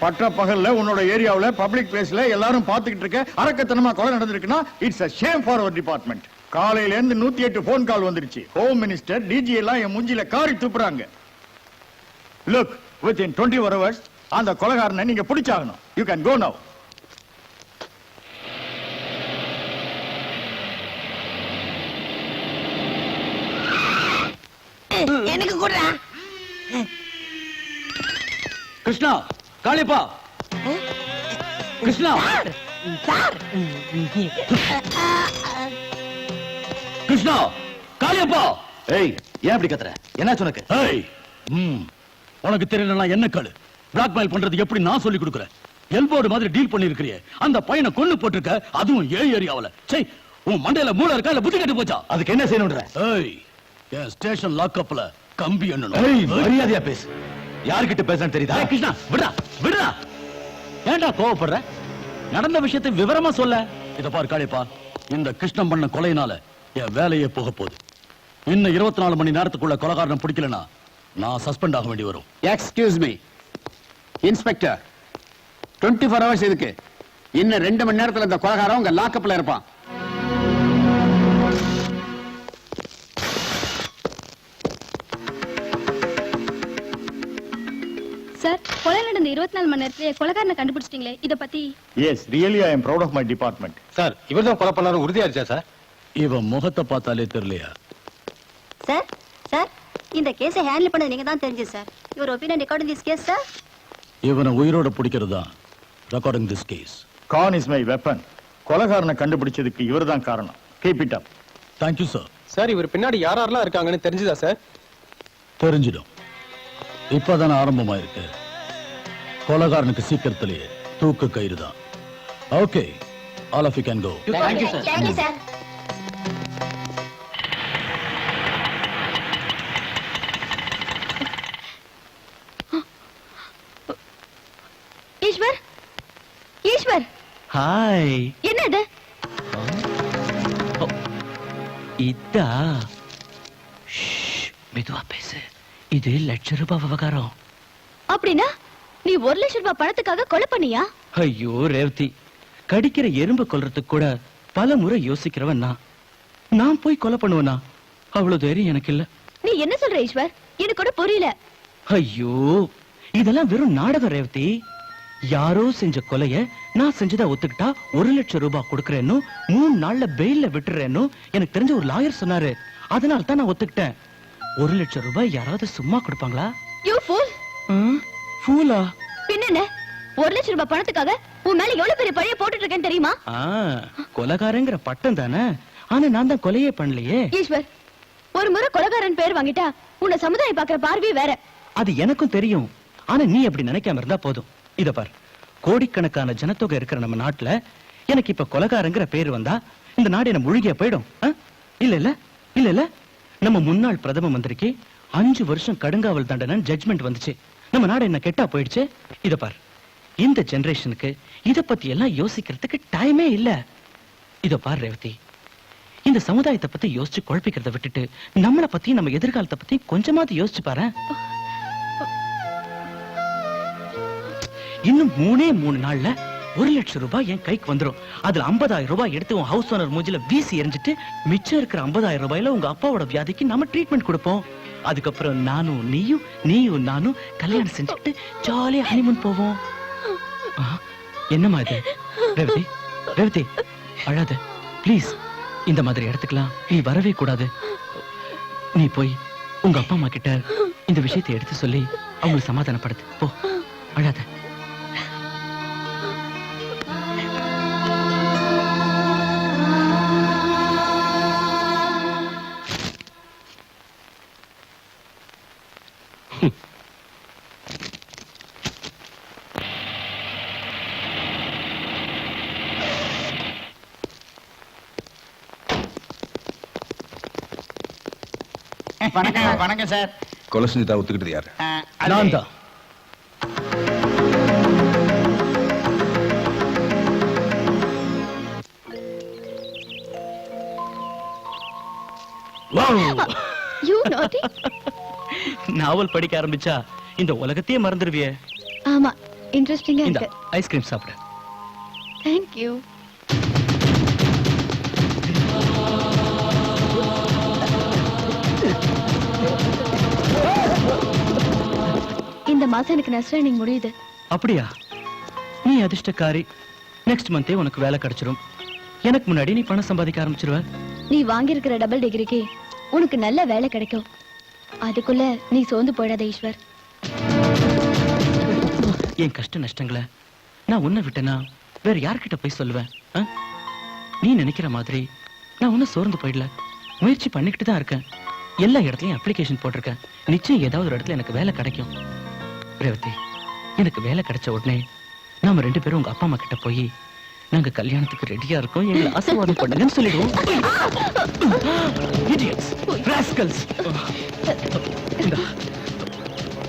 பட்ட பகல்ல உன்னோட ஏரியாவுல பப்ளிக் பிளேஸ்ல எல்லாரும் பாத்துக்கிட்டு இருக்க அரக்கத்தனமா கொலை நடந்திருக்குன்னா it's a shame for our department. காலையில இருந்து 108 போன் கால் வந்துருச்சு. ஹோம் மினிஸ்டர், டிஜி எல்லாம் என் மூஞ்சில காரி துப்புறாங்க. லுக், within 24 hours அந்த கொலைகாரனை நீங்க பிடிச்சாகணும். You can go now. எனக்கு கூட கிருஷ்ணா, காளிப்பா, கிருஷ்ணா, சார் கிருஷ்ணா, காளியப்பா. ஏய், ஏன் அப்படி கத்துற? என்னாச்சு உனக்கு? ஏய், உனக்கு தெரியலனா என்ன காளு? பிளாக்மெயில் பண்றது எப்படி நான் சொல்லி கொடுக்குறேன். எல்போர்டு மாதிரி டீல் பண்ணி இருக்கிறியே, அந்த பையனை கொன்னு போட்டிருக்க, அதுவும் ஏரியாவுல. சே, உன் மண்டையில மூளை இருக்கா இல்ல புத்தி கெட்டு போச்சா? அதுக்கு என்ன செய்யணும்ன்ற? ஏய், என் ஸ்டேஷன் லாக்அப்ல கம்பி எண்ணணும். ஏய், மரியாதையா பேசு. யார்கிட்ட பேசுறேன்னு தெரியுதா? கிருஷ்ணா, விடுடா விடுடா. ஏன்டா கோவப்படுற? நடந்த விஷயத்தை விவரமா சொல்ல. இத பாரு காளியப்பா, இந்த கிருஷ்ணன் பண்ண கொலையினால என் வேலையே போக போகுது. இன்னும் 24 மணி நேரத்துக்குள்ள கொலைகாரனை பிடிக்கலனா நான் சஸ்பெண்ட் ஆக வேண்டி வரும். எக்ஸ்கியூஸ் மீ இன்ஸ்பெக்டர், 24 ஹவர்ஸ் இதுக்கு. இன்னும் 2 மணி நேரத்துல இந்த கொலைகாரன் உங்க லாக்அப்ல இருப்பான். சார், கொலை நடந்த 24 மணி நேரத்திலே கொலைகாரனை கண்டுபிடிச்சிட்டீங்களே, இத பத்தி? Yes, really I am proud of my department. Sir, இவர்தான் கொலை பண்ணாரு உறுதியாயிருச்சா சார்? இவன் முகத்தை பார்த்தாலே தெரியலையா? சார், சார், இந்த கேஸை ஹேண்டில் பண்ண நீங்க தான் தெரிஞ்சு sir. Your opinion recording this case sir. இவனை உயிரோட பிடிக்கிறது தான் recording this case. Con is my weapon. கொலைகாரனை கண்டுபிடிச்சதுக்கு இவர்தான் காரணம். Keep it up. Thank you sir. சார், இவர் பின்னாடி யாரெல்லாம் இருக்காங்கன்னு தெரிஞ்சுதா சார்? தெரிஞ்சிடும். இப்பதானே ஆரம்பமாயிருக்கு. கொலைகாரனுக்கு சீக்கிரத்திலேயே தூக்கு கயிறு தான். Okay, all of you can go. Thank you, sir. Thank you, sir. Eswar, Eswar, hi. என்ன இது? இதா மெதுவா பேசு. இது ₹1,00,000 விவகாரம். அப்படின்னா நீ 1 லட்சம் ரூபாய் பணத்துக்காக கொலை பண்ணியா? ஐயோ ரேவதி, கடிக்கிற எறும்பு கொல்றதுக்கு கூட பல முறை யோசிக்கிறவன் நான் போய் கொலை பண்ணுவனா? அவ்வளவு தைரியம் எனக்கு இல்ல. நீ என்ன சொல்ற ஈஸ்வர்? எனக்கு கூட புரியல. ஐயோ, இதெல்லாம் வெறும் நாடகம் ரேவதி. யாரோ செஞ்ச கொலைய நான் செஞ்சதா ஒத்துக்கிட்டா 1 லட்சம் ரூபாய் கொடுக்கறேன்னு 3 நாள்ல பெயில்ல விட்டுறேன்னு எனக்கு தெரிஞ்ச ஒரு லாயர் சொன்னாரு. அதனால தான் நான் ஒத்துக்கிட்டேன். 1 லட்சம் ரூபாய் யாராவது சும்மா கொடுப்பாங்களா? You fool. ஃபூலா? பின்ன 1 லட்சம் ரூபாய் பணத்துக்காக உன் மேல எவ்வளவு பெரிய பழைய போட்டுட்டு இருக்கேன்னு தெரியுமா? கொலைகாரங்கிற பட்டம் தானே. ஆனா நான் தான் கொலையே பண்ணலையே. ஈஸ்வர், ஒரு முறை கொலைகாரன் பேர் வாங்கிட்டா உன்னை சமுதாயம் பாக்குற பார்வை வேற. அது எனக்கும் தெரியும். ஆனா நீ அப்படி நினைக்காம இருந்தா போதும். இத பார், கோடிக்கணக்கான ஜனத்தொகை இருக்கிற நம்ம நாட்டுல எனக்கு இப்ப கொலைகாரங்கிற பேர் வந்தா இந்த நாடு என்ன முழுகியா போயிடும்? இல்ல இல்ல இல்ல இல்ல. நம்ம முன்னாள் பிரதம மந்திரிக்கு 5 வருஷம் கடுங்காவல் தண்டனை ஜட்ஜ்மெண்ட் வந்துச்சு. நம்ம நாடு என்ன கெட்டா போயிடுச்சு. இத பார், இந்த ஜெனரேஷனுக்கு இத பத்தி எல்லாம் யோசிக்கிறதுக்கு டைமே இல்ல. இத பார் ரேவதி, இந்த சமுதாயத்தை பத்தி யோசிச்சு குழப்பிக்கிறத விட்டுட்டு நம்மளை பத்தி நம்ம எதிர்காலத்தை பத்தி கொஞ்சமாவது யோசிச்சு பாரு. இன்னும் 3 நாள்ல 1,00,000 ரூபாய் என் கைக்கு வந்துரும். அதுல 50,000 ரூபாய் எடுத்து உன் ஹவுஸ் ஓனர் மூஞ்சில வீசி எறிஞ்சிட்டு மிச்சம் இருக்கிற 50,000 ரூபாயில உங்க அப்பாவோட வியாதிக்கு நம்ம ட்ரீட்மெண்ட் கொடுப்போம். அதுக்கப்புறம் நீயும் நானும் கல்யாணம் செஞ்சுட்டு ஜாலியா ஹனிமூன் போவோம். என்னம்மா இது? ரேவதி அழாத ப்ளீஸ். இந்த மாதிரி இடத்துக்குலாம் நீ வரவே கூடாது. நீ போய் உங்க அப்பா அம்மா கிட்ட இந்த விஷயத்தை எடுத்து சொல்லி அவங்களை சமாதானப்படுத்து. போ, அழாத. வணக்கம் சார். கொலை செஞ்சுட்டா ஒத்துக்கிட்டது யாரு? நான் தான். You naughty. நாவல் படிக்க ஆரம்பிச்சா இந்த உலகத்தையே மறந்துடுவியே. ஆமா, இன்ட்ரெஸ்டிங்கா இந்த இருக்கு. ஐஸ்கிரீம் சாப்பிடு. Thank you. இந்த மாசம் எனக்கு நஸ்ரானிங் முடியுது. அப்படியா? நீ அதிர்ஷ்டக்காரி. நெக்ஸ்ட் மந்தே உனக்கு வேலை கிடைச்சிரும். எனக்கு முன்னாடி நீ பணம் சம்பாதிக்க ஆரம்பிச்சிருவ. நீ வாங்கியிருக்கிற டபுள் டிகிரிக்கு உனக்கு நல்ல வேலை கிடைக்கும். அதுக்குள்ள நீ சோர்ந்து போயிடாத ஈஸ்வர். என் கஷ்ட நஷ்டங்களை நான் உன்னை விட்டேனா வேற யார்கிட்ட போய் சொல்லுவேன்? நீ நினைக்கிற மாதிரி நான் உன்னை சோர்ந்து போயிடல. முயற்சி பண்ணிக்கிட்டு தான் இருக்கேன். எல்லா இடத்துலயும் அப்ளிகேஷன் போட்டிருக்கேன். நிச்சயம் ஏதாவது ஒரு இடத்துல எனக்கு வேலை கிடைக்கும். ரேவதி, எனக்கு வேலை கிடைச்ச உடனே நாம 2 பேரும் உங்க அப்பா அம்மா கிட்ட போய் நாங்க கல்யாணத்துக்கு ரெடியா இருக்கோம், எங்களை ஆசீர்வாதம் பண்ணுங்கன்னு சொல்லிடுவோம். Idiots, rascals.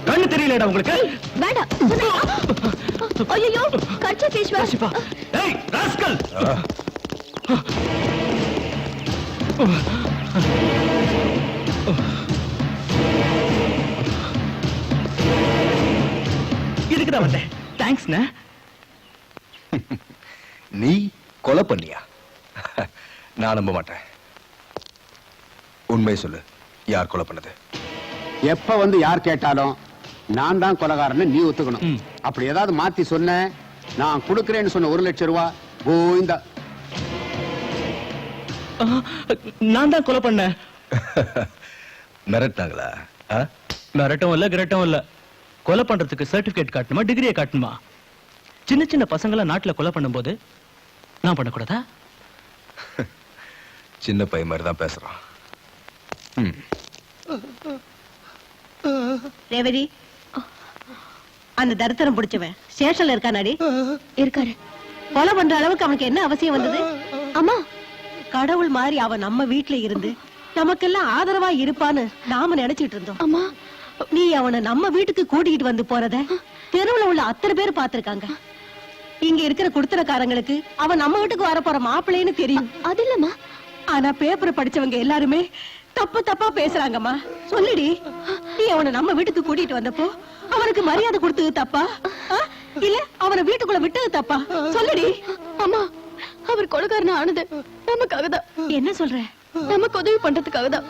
கண்ணு தெரியலடா உங்களுக்கு? வேண்டாம். ஐயோ, கர்ச்சா ஈஸ்வர். சிப்பா. ஏய், rascal. இதுக்குதான் வந்தேன். தேங்க்ஸ்ண்ணே. நீ கொலை பண்ணியா? நான் நம்ப மாட்டேன். உண்மை சொல்லு, யார் கொலை பண்ணது? எப்ப வந்து யார் கேட்டாலும் நான் தான் கொலைகாரன்னு நீ ஒத்துக்கணும். அப்படி ஏதாவது மாத்தி சொன்ன, நான் கொடுக்கிறேன்னு சொன்ன 1,00,000 ரூபாய் கோவிந்தா. நான் தான் கொலை பண்ணேன். மிரட்டினாங்களா? மிரட்டும் இல்ல, கிரட்டும் இல்ல. கொலை பண்றதுக்கு சர்டிபிகேட் காட்டணுமா, டிகிரியை காட்டணுமா? சின்ன சின்ன பசங்களை நாட்டுல கொலை பண்ணும்போது நான் பண்ணக்கூடாதா? சின்ன பையன் மாதிரி தான் பேசுறான். ரேவதி, அந்த தரித்திரம் பிடிச்சவன் ஸ்டேஷன்ல இருக்கானாடி? இருக்காரு. கொலை பண்ற அளவுக்கு அவனுக்கு என்ன அவசியம் வந்தது? அம்மா, கடவுள் மாதிரி அவன் நம்ம வீட்டுல இருந்து நமக்கெல்லாம் ஆதரவா இருப்பான்னு நாம நினைச்சிட்டு இருந்தோம். அம்மா, நீ அவனை நம்ம வீட்டுக்கு கூட்டிகிட்டு வந்து போறத தெருவுல உள்ள அத்தனை பேர் பாத்திருக்காங்க. இங்க இருக்கிற குடுத்தனக்காரங்களுக்கு அவன் நம்ம வீட்டுக்கு வர போற மாப்பிள்ளைன்னு தெரியும். அது இல்லம்மா. ஆனா பேப்பர் படிச்சவங்க எல்லாருமே தப்பு தப்பா பேசுறாங்கம்மா. சொல்லுடி, நீ அவனை நம்ம வீட்டுக்கு கூட்டிட்டு வந்தப்போ அவனுக்கு மரியாதை கொடுத்தது தப்பா, இல்ல அவனை வீட்டுக்குள்ள விட்டது தப்பா? சொல்லுடி. அம்மா, அவர் கொலைகாரன் ஆனது நமக்காக தான். என்ன சொல்ற? நமக்கு உதவி பண்றதுக்காக தான்.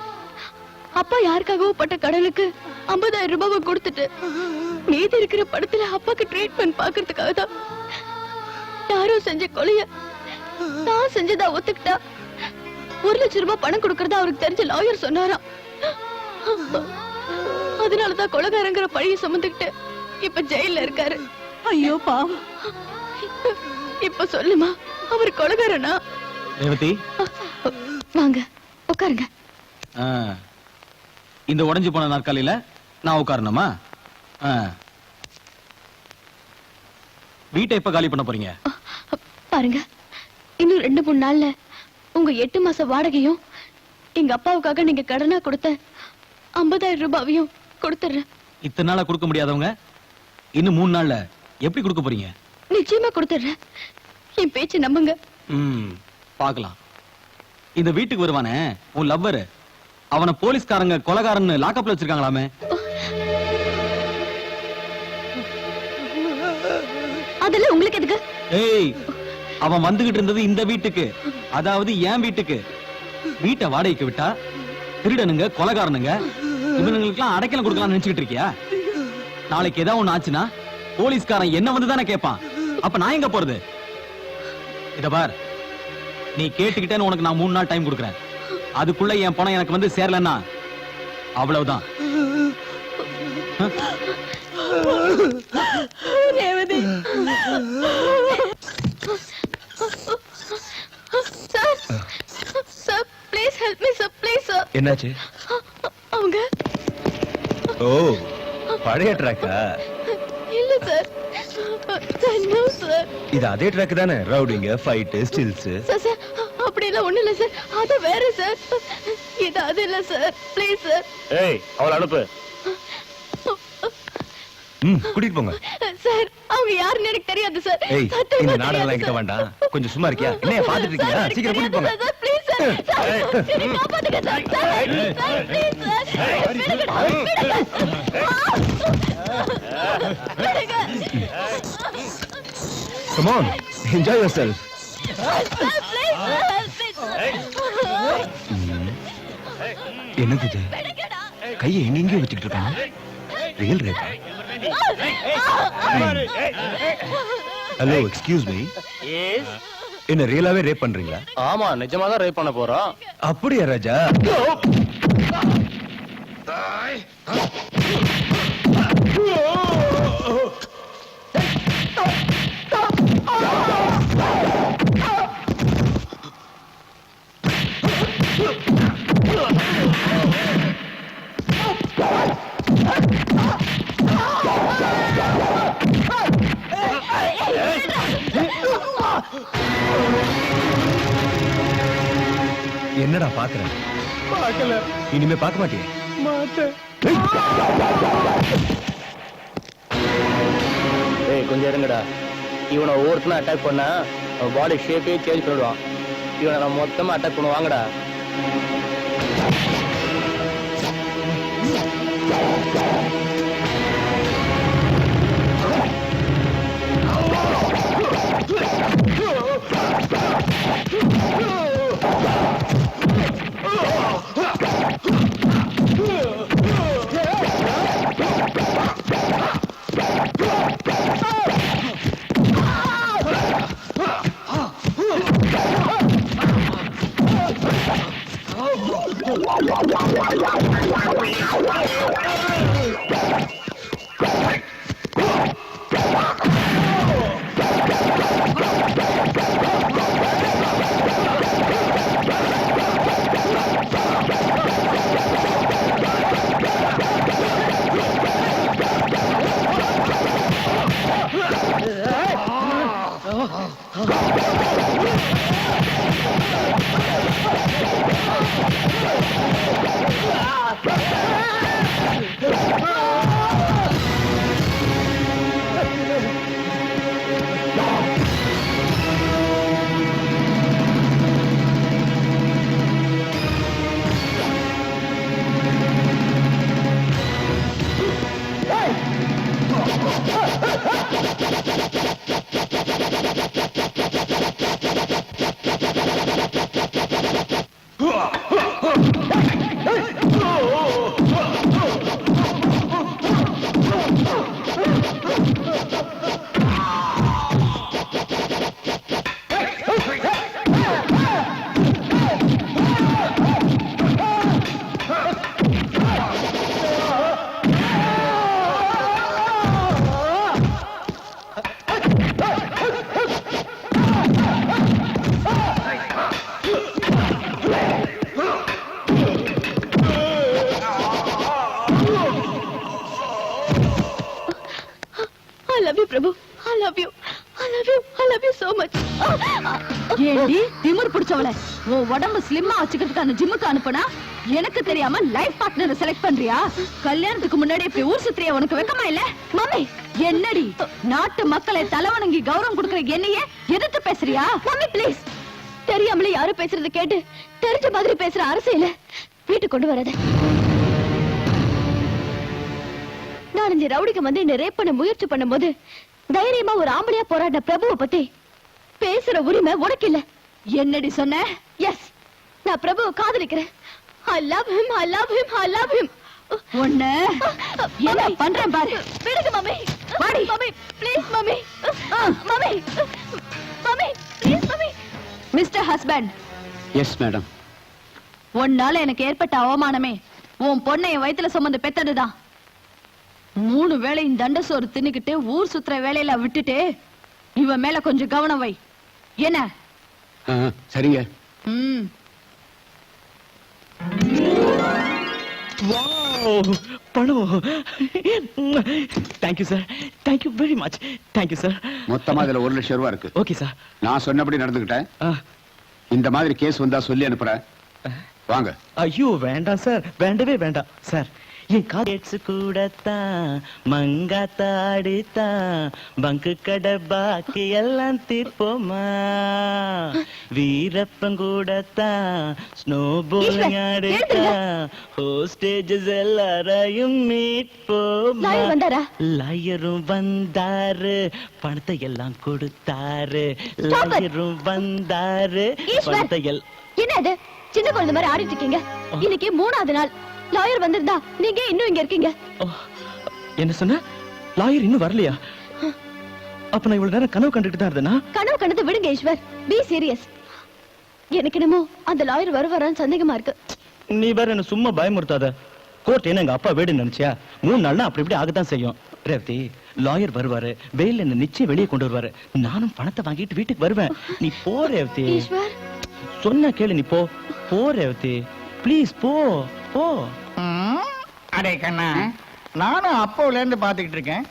அப்பா யாருக்காகவோ பட்ட கடனுக்கு 50,000 ரூபாவை கொடுத்துட்டு மீதி இருக்கிற படத்துல அப்பாக்கு ட்ரீட்மெண்ட் பாக்குறதுக்காக தான். யாரோ செஞ்ச கொலைய நான் செஞ்சதா ஒத்துக்கிட்டா 1,00,000 ரூபாய் பணம் கொடுக்கறதா அவருக்கு தெரிஞ்ச லாயர் சொன்னாராம். அதனாலதான் கொலைகாரங்கிற பழிய சுமந்துக்கிட்டு இப்ப ஜெயில இருக்காரு. ஐயோ பாவம். இப்ப சொல்லுமா, அவர் கொலைகாரனா? ரேவதி, வாங்க உட்காருங்க. இந்த உடைஞ்சு போன நாற்காலியில நான் உட்காரணுமா? வீட்டை எப்ப காலி பண்ண போறீங்க? பாருங்க, இன்னும் 2-3 நாள்ல உங்க 8 மாச வாடகையும் எங்க அப்பாவுக்காக நீங்க கடனா கொடுத்த 50,000 ரூபாயும் கொடுத்துறேன். இத்தனை நாளா கொடுக்க முடியாதவங்க இன்னும் 3 நாள்ல எப்படி கொடுக்க போறீங்க? நிச்சயமா கொடுத்துறேன். என் பேச்சு நம்புங்க. பாக்கலாம். இந்த வீட்டுக்கு வருவானே உன் லவ்வர், அவனை போலீஸ்காரங்க கொலைகாரன்னு லாக்அப்ல வச்சிருக்காங்களாமே. அதெல்லாம் உங்களுக்கு எதுக்கு? ஏய், அவன் வந்துகிட்டு இருந்தது இந்த வீட்டுக்கு, அதாவது என் வீட்டுக்கு. வீட்டை வாடகைக்கு விட்டா திருடனுங்க, கொலைகாரனுங்க, இவனுங்களுக்கெல்லாம் அடைக்கலம் கொடுக்கலாம் நினைச்சுக்கிட்டு இருக்கியா? நாளைக்கு ஏதாவது ஒண்ணு ஆச்சுன்னா போலீஸ்காரன் என்ன வந்து தானே கேட்பான். அப்ப நான் எங்க போறது? இத பார், நீ கேட்டுக்கிட்டேன்னு உனக்கு நான் 3 நாள் டைம் கொடுக்குறேன். அதுக்குள்ள என் பணம் எனக்கு வந்து சேரலன்னா அவ்வளவுதான். Revathi sir, sir please help me sir, please sir. என்னாச்சு? அவங்க ஓ, பழைய ட்ராக்கா? இல்ல சார், நோ சார். இது அதே ட்ராக் தானே? ரவுடிங்க, ஃபைட், ஸ்டில்ஸ். சார் சார் அப்படி எல்லாம் ஒண்ணு இல்ல சார், அது வேற சார். இது அது இல்ல சார், ப்ளீஸ் சார். ஏய், அவளை அனுப்பு. கூட்டிட்டு போங்க. சார் அவங்க யாருன்னு எனக்கு தெரியாது சார். ஏய், சத்தியமா இந்த தெரியாது நாடகம் என்கிட்ட சார். வேண்டாம். கொஞ்சம் சும்மா இருக்கியா? என்ன பாத்துட்டு இருக்கியா? சார், சீக்கிரம் கூட்டிட்டு போங்க. Sir, please sir. சார், என்னை காப்பாத்துங்க sir. Sir, sir, please sir. விடுங்கடா, விடுங்க. விடுங்க. Come on, enjoy yourself. Sir, please sir. என்னது இது? கையை எங்கெங்கேயோ வச்சுக்கிட்டு இருக்காங்க. Real rape. Hello, excuse me. என்ன ரியலாவே ரேப் பண்றீங்களா? ஆமா, நிஜமா தான் ரேப் பண்ண போறோம். அப்படியா ராஜா? என்னடா பாக்குறேன்? பார்க்கல. இனிமே பார்க்க மாட்டியே? மாட்டேன். ஏய், கொஞ்சம் இருங்கடா. இவனை ஒவ்வொருத்தனும் அட்டாக் பண்ணா அவன் பாடி ஷேப்பே சேஞ்ச் பண்ணிடுவான். இவனை நம்ம மொத்தமா அட்டாக் பண்ணுவோம். வாங்கடா. பிரபு, I love you. I love you. I love you so much. ஏண்டி திமிர் பிடிச்சவளே, உன் உடம்பு ஸ்லிம்மா வச்சுக்கிறதுக்கான ஜிம்முக்கு அனுப்புனா எனக்கு தெரியாம லைஃப் பார்ட்னர் செலக்ட் பண்றியா? கல்யாணத்துக்கு முன்னாடி இப்படி ஊர் சுத்திரியா? உனக்கு வெக்கமா இல்ல? மம்மி, என்னடி நாட்டு மக்களை தலைவணங்கி கௌரவம் கொடுக்கிற என்னையே எதிர்த்து பேசுறியா? மம்மி ப்ளீஸ், தெரியாமலே யாரும் பேசுறது கேட்டு தெரிஞ்ச மாதிரி பேசுற அரசியல வீட்டுக்கு கொண்டு வராத. நாலஞ்சு ரவுடிக்கு வந்து என்ன ரேப் பண்ண முயற்சி பண்ணும்போது தைரியமா ஒரு ஆம்பளையா போராடின பிரபுவை பத்தி பேசுற உரிமை உனக்கு இல்ல. என்னடி சொன்ன? எஸ், நான் பிரபுவை காதலிக்கிறேன். I love him, I love him, I love him. ஒண்ணு என்ன பண்றேன் பாரு. விடுங்க மம்மி. வாடி. Mummy please mummy. Mummy mummy please mummy. Mister husband, yes madam. உன்னால எனக்கு ஏற்பட்ட அவமானமே உன் பொண்ணை என் வயித்துல சுமந்து பெத்ததுதான். 3 வேளையும் தண்ட சோறு தின்னுக்கிட்டு ஊர் சுத்துற வேலையில விட்டுட்டு இவன் மேல கொஞ்சம் கவனம் வை. என்ன? சரிங்க. பணம். Thank you sir, thank you very much. Thank you sir. மொத்தமா இதுல 1 லட்சம் ரூபாய் இருக்கு. Okay sir. நான் சொன்னபடி நடந்துக்கிட்டேன். இந்த மாதிரி கேஸ் வந்தா சொல்லி அனுப்புறேன். வாங்க. ஐயோ வேண்டாம் சார், வேண்டவே வேண்டாம் சார். என் காலேட்ஸ் கூடத்தான் மங்காத்தாடித்தான் பங்கு கடை பாக்கி எல்லாம் தீர்ப்போமா, வீரப்பன் கூடத்தான் ஸ்னோ போலிங் ஆடித்தான் ஹோஸ்டேஜஸ் எல்லாரையும் மீட் போமா. லாயரும் வந்தாரு, பணத்தை எல்லாம் கொடுத்தாரு. லாயரும் வந்தாரு, பணத்தை எல்லாம். என்னது சின்ன குழந்தை மாதிரி ஆடிட்டு இருக்கீங்க? இன்னைக்கு 3ஆவது நாள். லாயர் வந்திருந்தா நீங்க இன்னும் இங்க இருக்கீங்க. என்ன சொன்ன? லாயர் இன்னும் வரலையா? அப்ப நான் இவ்வளவு நேரம் கனவு கண்டுட்டு தான் இருந்தேனா? கனவு கண்டது விடுங்க ஈஸ்வர், பி சீரியஸ். எனக்கு என்னமோ அந்த லாயர் வருவாரான்னு சந்தேகமா இருக்கு. நீ வேற என்ன சும்மா பயமுறுத்தாத. கோர்ட் என்ன எங்க அப்பா வீடு நினைச்சியா? 3 நாள்னா அப்படி இப்படி ஆகத்தான் செய்யும். ரேவதி, லாயர் வருவாரு, வெயில் என்ன நிச்சயம் வெளியே கொண்டு வருவாரு. நானும் பணத்தை வாங்கிட்டு வீட்டுக்கு வருவேன். நீ போ ரேவதி. ஈஸ்வர் சொன்ன கேளு, நீ போ. போ ரேவதி, ப்ளீஸ் போ போ. அடே கண்ணா, நானும் அப்போல இருந்து பாத்துக்கிட்டு இருக்கேன்.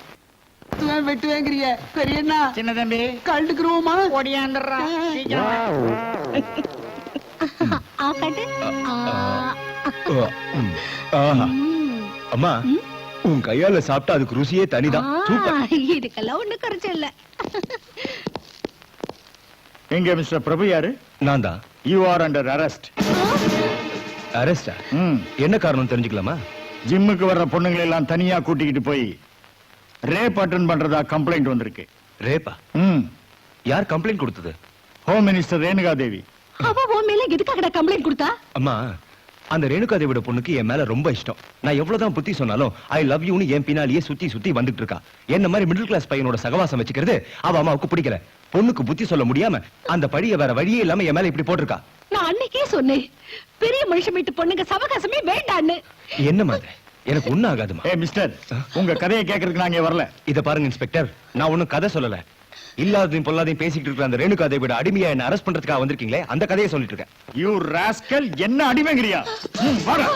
வெட்டுவேங்கிறிய பெரியண்ணா. சின்ன தம்பி கழுட்டுக்குருவோமா? ஓடியாந்துடுறா. அம்மா, உன் கையால சாப்பிட்டா அதுக்கு ருசியே தனிதான். இதுக்கெல்லாம் ஒண்ணு குறைச்ச இல்ல. எங்க மிஸ்டர் பிரபு யாரு? நான் தான். You are under arrest. அரெஸ்டா? என்ன காரணம் தெரிஞ்சுக்கலாமா? ஜிம்முக்கு வர்ற பொண்ணுங்களை எல்லாம் தனியா கூட்டிக்கிட்டு போய் ரேப் அட்டெண்ட் பண்றதா கம்ப்ளைண்ட் வந்திருக்கு. ரேப்பா? யார் கம்ப்ளைண்ட் கொடுத்தது? ஹோம் மினிஸ்டர் ரேணுகா தேவி. அவ உன் மேல எதுக்காக கம்ப்ளைண்ட் கொடுத்தா? அம்மா, அந்த ரேணுகா தேவியோட பொண்ணுக்கு என் மேல ரொம்ப இஷ்டம். நான் எவ்வளவுதான் புத்தி சொன்னாலும் ஐ லவ் யூன்னு என் பின்னாலேயே சுத்தி சுத்தி வந்துட்டு இருக்கா. என்ன மாதிரி மிடில் கிளாஸ் பையனோட சகவாசம் வச்சுக்கிறது அவ அம்மாவுக்கு பிடிக்கல. பொண்ணுக்கு புத்தி சொல்ல முடியாம அந்த பழிய வேற வழியே இல்லாம என் மேல இப்படி போட்டிருக்கா. நான் அன்னைக்கே சொன்னேன், பெரிய மனுஷன் வீட்டு பொண்ணுங்க சவகாசமே வேண்டான்னு. என்ன மாதிரி? எனக்கு ஒண்ணும் ஆகாதுமா. மிஸ்டர், உங்க கதையை கேட்கறதுக்கு நாங்க வரல. இத பாருங்க இன்ஸ்பெக்டர், நான் ஒண்ணும் கதை சொல்லல. இல்லாதையும் பொல்லாதையும் பேசிட்டு இருக்கிற அந்த ரேணுகா தேவியோட அடிமையா என்ன அரெஸ்ட் பண்றதுக்காக வந்திருக்கீங்களே, அந்த கதையை சொல்லிட்டு இருக்கேன். யூ ராஸ்கல், என்ன அடிமைங்கிறியா? வாடா.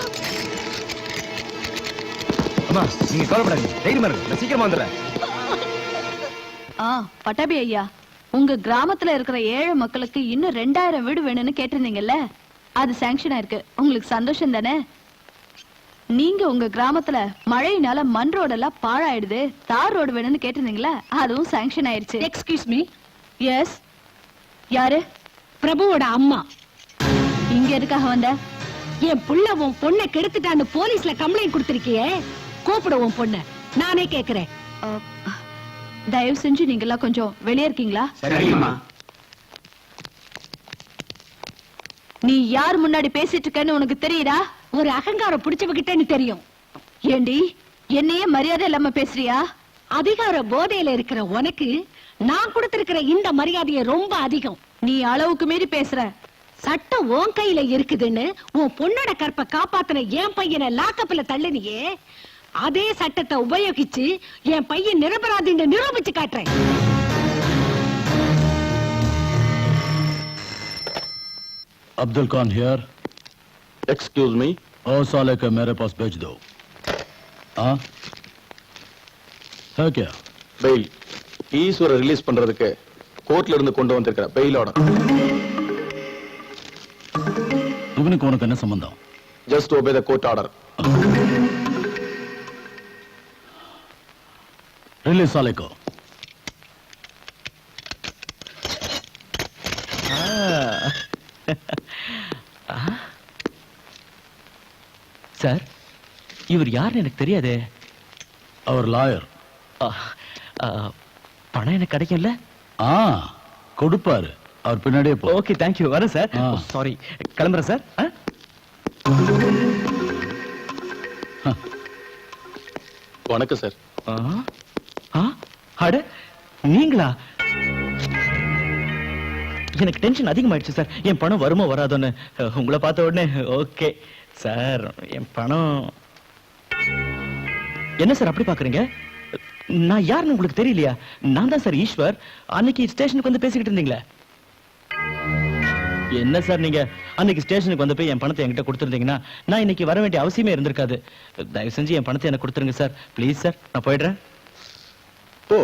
அம்மா, நீங்க கவலைப்படாதீங்க, தைரியமா இருங்க, நான் சீக்கிரமா வந்துடுறேன். பட்டாபி ஐயா, உங்க கிராமத்துல இருக்கிற ஏழை மக்களுக்கு இன்னும் 2000 வீடு வேணும்னு கேட்டிருந்தீங்கல்ல, அது சாங்ஷன் ஆயிருக்கு. உங்களுக்கு சந்தோஷம் தானே? நீங்க உங்க கிராமத்துல மழையினால மண் ரோடெல்லாம் பாழாயிடுது, தார் ரோடு வேணும்னு கேட்டிருந்தீங்களா, அதுவும் சாங்ஷன் ஆயிருச்சு. Excuse me. எஸ். யாரு? பிரபுவோட அம்மா. இங்க எதுக்காக வந்த? என் புள்ள உன் பொண்ணை கெடுத்துட்டான்னு போலீஸ்ல கம்ப்ளைண்ட் கொடுத்திருக்கியே, கூப்பிடு உன் பொண்ண. நானே கேக்குறேன். தயவு செஞ்சு நீங்க எல்லாம் கொஞ்சம் வெளியே இருக்கீங்களா? சரிம்மா. நீ யார் முன்னாடி பேசிட்டு இருக்கன்னு உனக்கு தெரியுதா? ஒரு அகங்காரம் பிடிச்சவகிட்டேன்னு தெரியும். ஏண்டி என்னையே மரியாதை இல்லாம பேசுறியா? அதிகார போதையில இருக்கிற உனக்கு நான் கொடுத்திருக்கிற இந்த மரியாதையை ரொம்ப அதிகம். நீ அளவுக்கு மீறி பேசுற. சட்டம் உன் கையில இருக்குதுன்னு உன் பொண்ணோட கற்பை காப்பாத்தின என் பையனை லாக்கப்ல தள்ளுனியே, அதே சட்டத்தை உபயோகிச்சு என் பையன் நிரபராதின்னு நிரூபிச்சு காட்டுறேன். Abdul Khan here. Excuse me. और साले के मेरे पास भेज दो. हाँ है क्या? பெயில் ஈஸ்வர ரிலீஸ் பண்றதுக்கு கோர்ட்ல இருந்து கொண்டு வந்திருக்கிற பெயில் ஆர்டர். இவனுக்கு உனக்கு என்ன சம்பந்தம்? Just obey the court order. Release साले को. சார், இவர் யாருன்னு எனக்கு தெரியாதே. அவர் லாயர். பணம் எனக்கு கிடைக்கும்ல? கொடுப்பாரு, அவர் பின்னாடியே போ. Okay, thank you. வரேன் சார். சாரி, கிளம்புறேன் சார். வணக்கம் சார். அட, நீங்களா? எனக்கு டென்ஷன் அதிகமாயிடுச்சு சார். என் பணம் வருமோ வராதோன்னு உங்களை பார்த்த உடனே. ஓகே சார், என் பணம். என்ன சார் அப்படி பாக்குறீங்க? நான் யாருன்னு உங்களுக்கு தெரியலையா? நான் தான் சார் ஈஸ்வர். அன்னைக்கு ஸ்டேஷனுக்கு வந்து பேசிக்கிட்டு இருந்தீங்களே. என்ன சார் நீங்க அன்னைக்கு ஸ்டேஷனுக்கு வந்து போய் என் பணத்தை என்கிட்ட கொடுத்துருந்தீங்கன்னா நான் இன்னைக்கு வர வேண்டிய அவசியமே இருந்திருக்காது. தயவு செஞ்சு என் பணத்தை எனக்கு கொடுத்துருங்க சார். ப்ளீஸ் சார், நான் போயிடுறேன். ஓ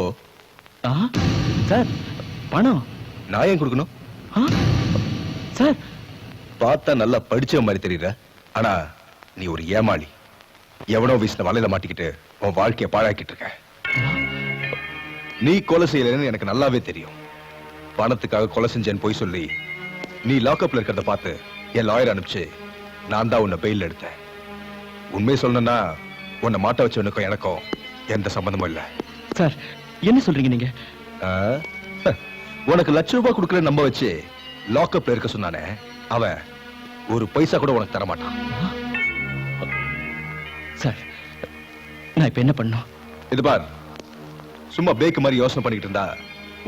சார், பணம் நான் ஏன் கொடுக்கணும்? சார், பார்த்தா நல்லா படிச்ச மாதிரி தெரியற, ஆனா நீ ஒரு ஏமாளி. எவனோ வீசின வலையில மாட்டிக்கிட்டு உன் வாழ்க்கைய பாழாக்கிட்டு இருக்க. நீ கொலை செய்யலன்னு எனக்கு நல்லாவே தெரியும். பணத்துக்காக கொலை செஞ்சேன்னு போய் சொல்லி நீ லாக்அப்ல இருக்கிறத பார்த்து என் லாயர் அனுப்பிச்சு நான் தான் உன்னை பெயில் எடுத்தேன். உண்மையை சொல்லணும்னா உன்னை மாட்ட வச்சவனுக்கும் எனக்கும் எந்த சம்பந்தமும் இல்ல. சார், என்ன சொல்றீங்க நீங்க? உனக்கு ₹1,00,000 கொடுக்கற நம்ப வச்சு லாக்அப்ல இருக்க சொன்னானே, அவன் ஒரு பைசா கூட உனக்கு தர மாட்டான். சார், நான் இப்ப என்ன பண்ணணும்? இது பார், சும்மா பேக்கு மாதிரி யோசனை பண்ணிட்டு இருந்தா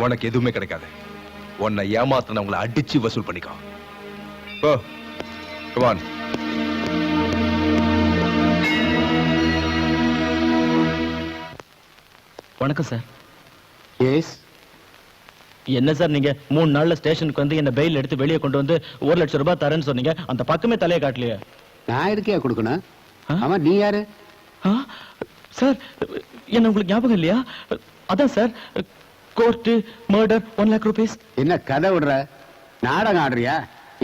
உனக்கு எதுவுமே கிடைக்காது. உன்னை ஏமாத்தினவங்களை அடிச்சு வசூல் பண்ணிக்கோ. ஓ, come on. வணக்கம் சார். எஸ். என்ன சார் நீங்க 3 நாள்ல ஸ்டேஷனுக்கு வந்து என்ன பெயில் எடுத்து வெளியே கொண்டு வந்து ₹1,00,000 தரேன்னு சொன்னீங்க. அந்த பக்கமே தலையை காட்டலையே. நான் இருக்கே கொடுக்கணும். ஆமா, நீ யாரு? சார், என்ன உங்களுக்கு ஞாபகம் இல்லையா? அதான் சார், கோர்ட்டு, மர்டர், ₹1,00,000. என்ன கதை விடுற? நாடகம் ஆடுறியா?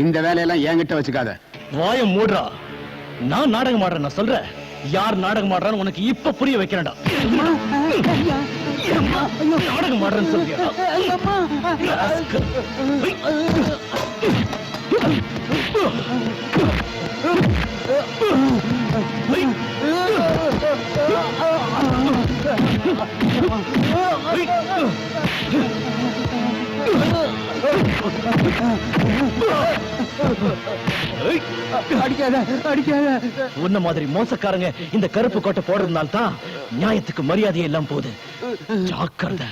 இந்த வேலையெல்லாம் என்கிட்ட வச்சுக்காத. வாயம் மூடுறா. நான் நாடகம் ஆடுறேன். நான் சொல்றேன், யார் நாடகம் ஆடுறான்னு உனக்கு இப்ப புரிய வைக்கிறேன்டா. நாடகம் ஆடுறேன்னு சொல்றியா? அடிக்காத, அடிக்காத. உன்ன மாதிரி மோசக்காரங்க இந்த கருப்பு கோட்டை போடுறதுனால தான் நியாயத்துக்கு மரியாதையே எல்லாம் போகுது. ஜாக்கிரதை.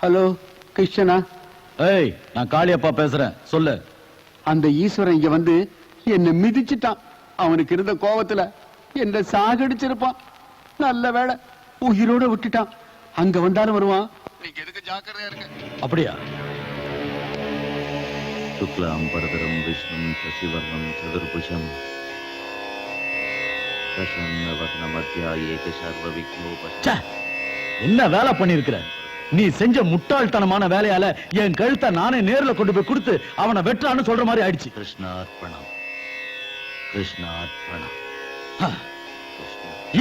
ஹலோ, கிருஷ்ணனா? ஏய், நான் காளியப்பா பேசுறேன். சொல்லு. அந்த ஈஸ்வரன் இங்க வந்து என்ன மிதிச்சிட்டான். அவனுக்கு இருந்த கோபத்துல என்ன சாகடிச்சிருப்பான். நல்ல வேளை உயிரோட விட்டுட்டான். அங்க வந்தாலும் வருவான். நீங்க எதுக்கு ஜாக்கிரதையா இருக்க? அப்படியா? சுக்லாம்பரதரம் விஷ்ணும் சசிவர்ணம் சதுர்புஜம் என்ன வேலை பண்ணிருக்கிற நீ? செஞ்ச முட்டாள்தனமான வேலையால என் கழுத்தை நானே நேர்ல கொண்டு போய் கொடுத்து அவனை வெற்றான்னு சொல்ற மாதிரி ஆயிடுச்சு. கிருஷ்ணார்ப்பணம், கிருஷ்ணார்ப்பணம்.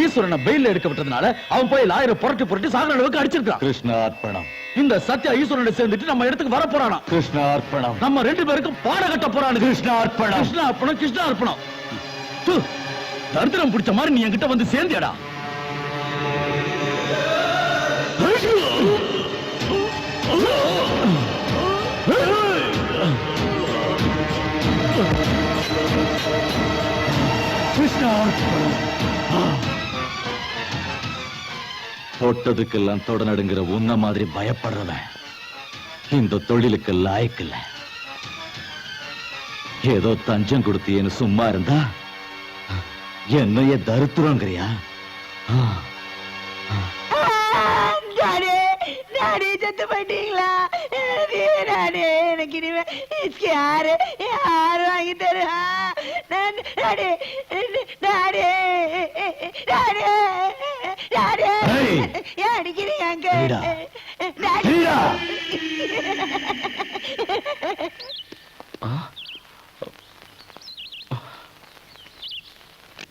ஈஸ்வரனை பெயில் எடுக்க விட்டதுனால அவன் போய் லாயரை புரட்டி புரட்டி சாகர அளவுக்கு அடிச்சிருக்கான். கிருஷ்ணார்ப்பணம். இந்த சத்யா ஈஸ்வரனை சேர்ந்துட்டு நம்ம இடத்துக்கு வர போறானா? கிருஷ்ணார்ப்பணம். நம்ம 2 பேருக்கும் பாட கட்ட போறானு. கிருஷ்ணார்ப்பணம், கிருஷ்ணார்ப்பணம், கிருஷ்ணார்ப்பணம். தரித்திரம் பிடிச்ச மாதிரி நீ என்கிட்ட வந்து சேர்ந்தியடா. தொட்டதுக்கெல்லாம் தொட நடுங்கிற உன்ன மாதிரி பயப்படுறவன் இந்த தொழிலுக்கு லாய்க்கில்ல. ஏதோ தஞ்சம் கொடுத்தியேன்னு சும்மா இருந்தா என்னைய தரித்திரங்கிறியா? டாடி, செத்து போயிட்டீங்களா? டாடி, எனக்கு இனிமே யாரு வாங்கி தருவா? டாடி, டாடி, டாடி, டாடி, ஏன் அடிக்கிறீங்க அங்க? டாடி.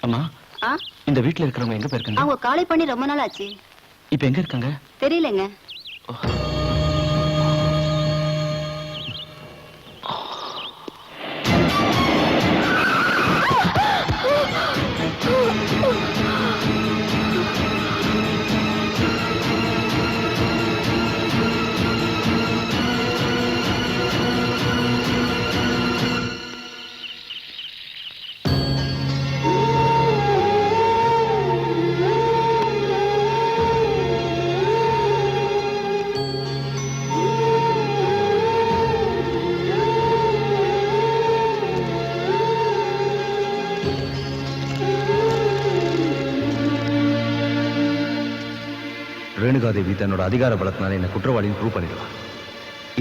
அம்மா, இந்த வீட்டுல இருக்கிறவங்க எங்க போயிருக்காங்க? அவங்க காலை பண்ணி ரொம்ப நாள் ஆச்சு. இப்ப எங்க இருக்காங்க? தெரியலங்க. ரேணுகாதேவி தன்னோட அதிகார பலத்தினால என்ன குற்றவாளின்னு ப்ரூவ் பண்ணிடலாம்.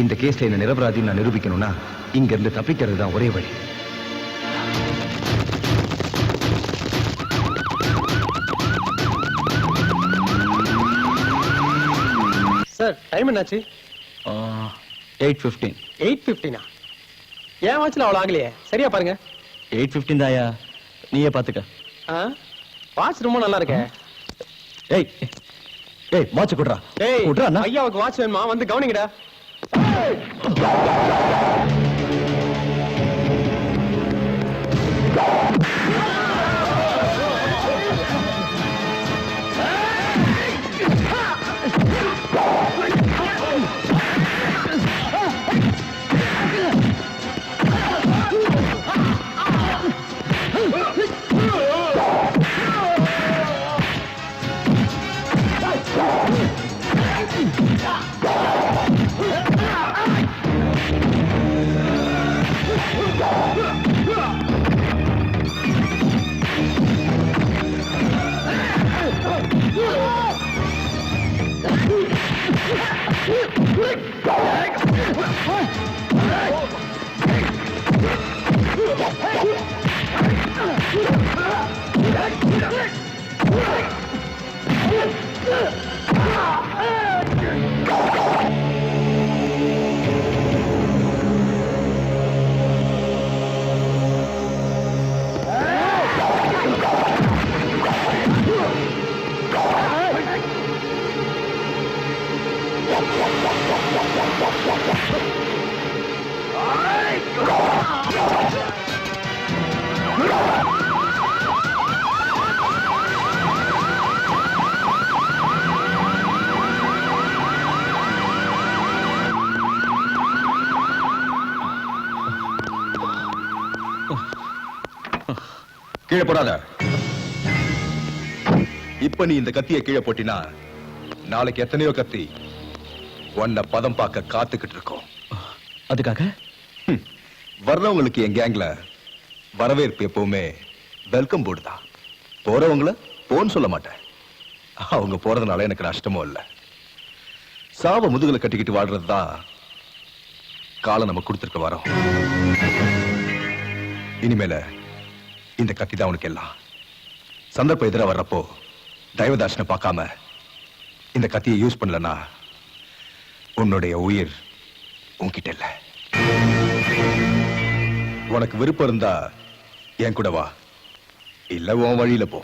இந்த கேஸ்ல என்ன நிரபராதின்னு நான் நிரூபிக்கணும்னா இங்க இருந்து தப்பிக்கிறது தான் ஒரே வழி. சார் டைம் என்னாச்சு? 8:15. 8:15. ஏன் வாட்ச்ல அவ்வளவு ஆகலையே? சரியா பாருங்க. 8:15 தாயா, நீயே பாத்துக்க. வாட்ச் ரொம்ப நல்லா இருக்கே. ஏய் ஏய் வாட்ச் குடுறா. ஏய் குடுறா அண்ணா. ஐயாவுக்கு வாட்ச் வேணுமா? வந்து கவனிங்கடா. கீழே போடாத. இப்ப நீ இந்த கத்தியை கீழே போட்டினா நாளைக்கு எத்தனையோ கத்தி உன்னை பதம் பார்க்க காத்துக்கிட்டு இருக்கோம். அதுக்காக வர்றவங்களுக்கு என் கேங்ல வரவேற்பு எப்பவுமே வெல்கம் போர்டு தான். போறவங்கள போன்னு சொல்ல மாட்டேன். அவங்க போறதுனால எனக்கு நஷ்டமும் இல்ல. சாவ முதுகுல கட்டிக்கிட்டு வாழ்றதுதான் காலம் நம்ம கொடுத்திருக்க வரோம். இனிமேல இந்த கத்தி தான் உனக்கு எல்லாம். சந்தர்ப்பம் எதிராக வர்றப்போ தயவதாசனை பார்க்காம இந்த கத்தியை யூஸ் பண்ணலனா உன்னுடைய உயிர் உன்கிட்ட இல்ல. உனக்கு விருப்பம் இருந்தா என் கூட வா, இல்ல உன் வழியில போ.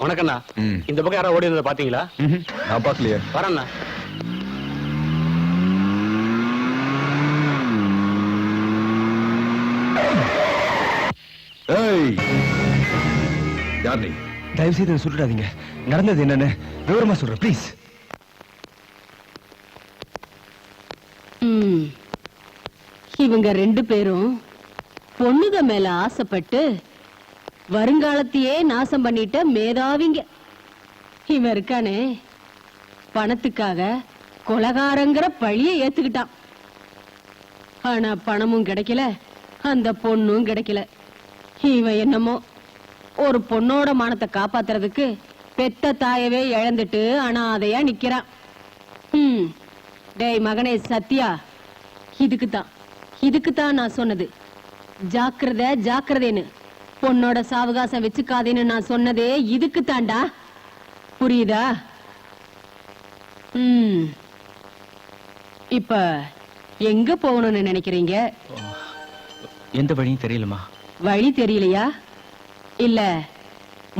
வணக்கண்ணா. இந்த பக்கம் யாரோ ஓடி இருந்ததை பாத்தீங்களா? நான் பாக்கலையே. வரண்ணா. ஏய், யார் நீ? தயவு செய்து சுட்டுடாதீங்க. நடந்தது என்னன்னு விவரமா சொல்றேன் ப்ளீஸ். இவங்க 2 பேரும் பொண்ணுக மேல ஆசைப்பட்டு வருங்காலத்தையே நாசம் பண்ணிட்ட மேதாவிங்க. இவன் இருக்கானே பணத்துக்காக கொலகாரங்கிற பழிய ஏத்துக்கிட்டான். ஆனா பணமும் கிடைக்கல, அந்த பொண்ணும் கிடைக்கல. இவன் என்னமோ ஒரு பொண்ணோட மானத்தை காப்பாத்துறதுக்கு பெத்த தாயவே இழந்துட்டு அனாதையா நிக்கிறான். டேய் மகனே சத்யா, இதுக்குத்தான் நான் சொன்னது ஜாக்கிரதை ஜாக்கிரதைன்னு. பொண்ணோட சாவகாசம் வச்சுக்காதேன்னு நான் சொன்னதே இதுக்கு தாண்டா. புரியுதா? இப்ப எங்க போகணும்னு நினைக்கிறீங்க? எந்த வழியும் தெரியலமா. வழி தெரியலையா? இல்ல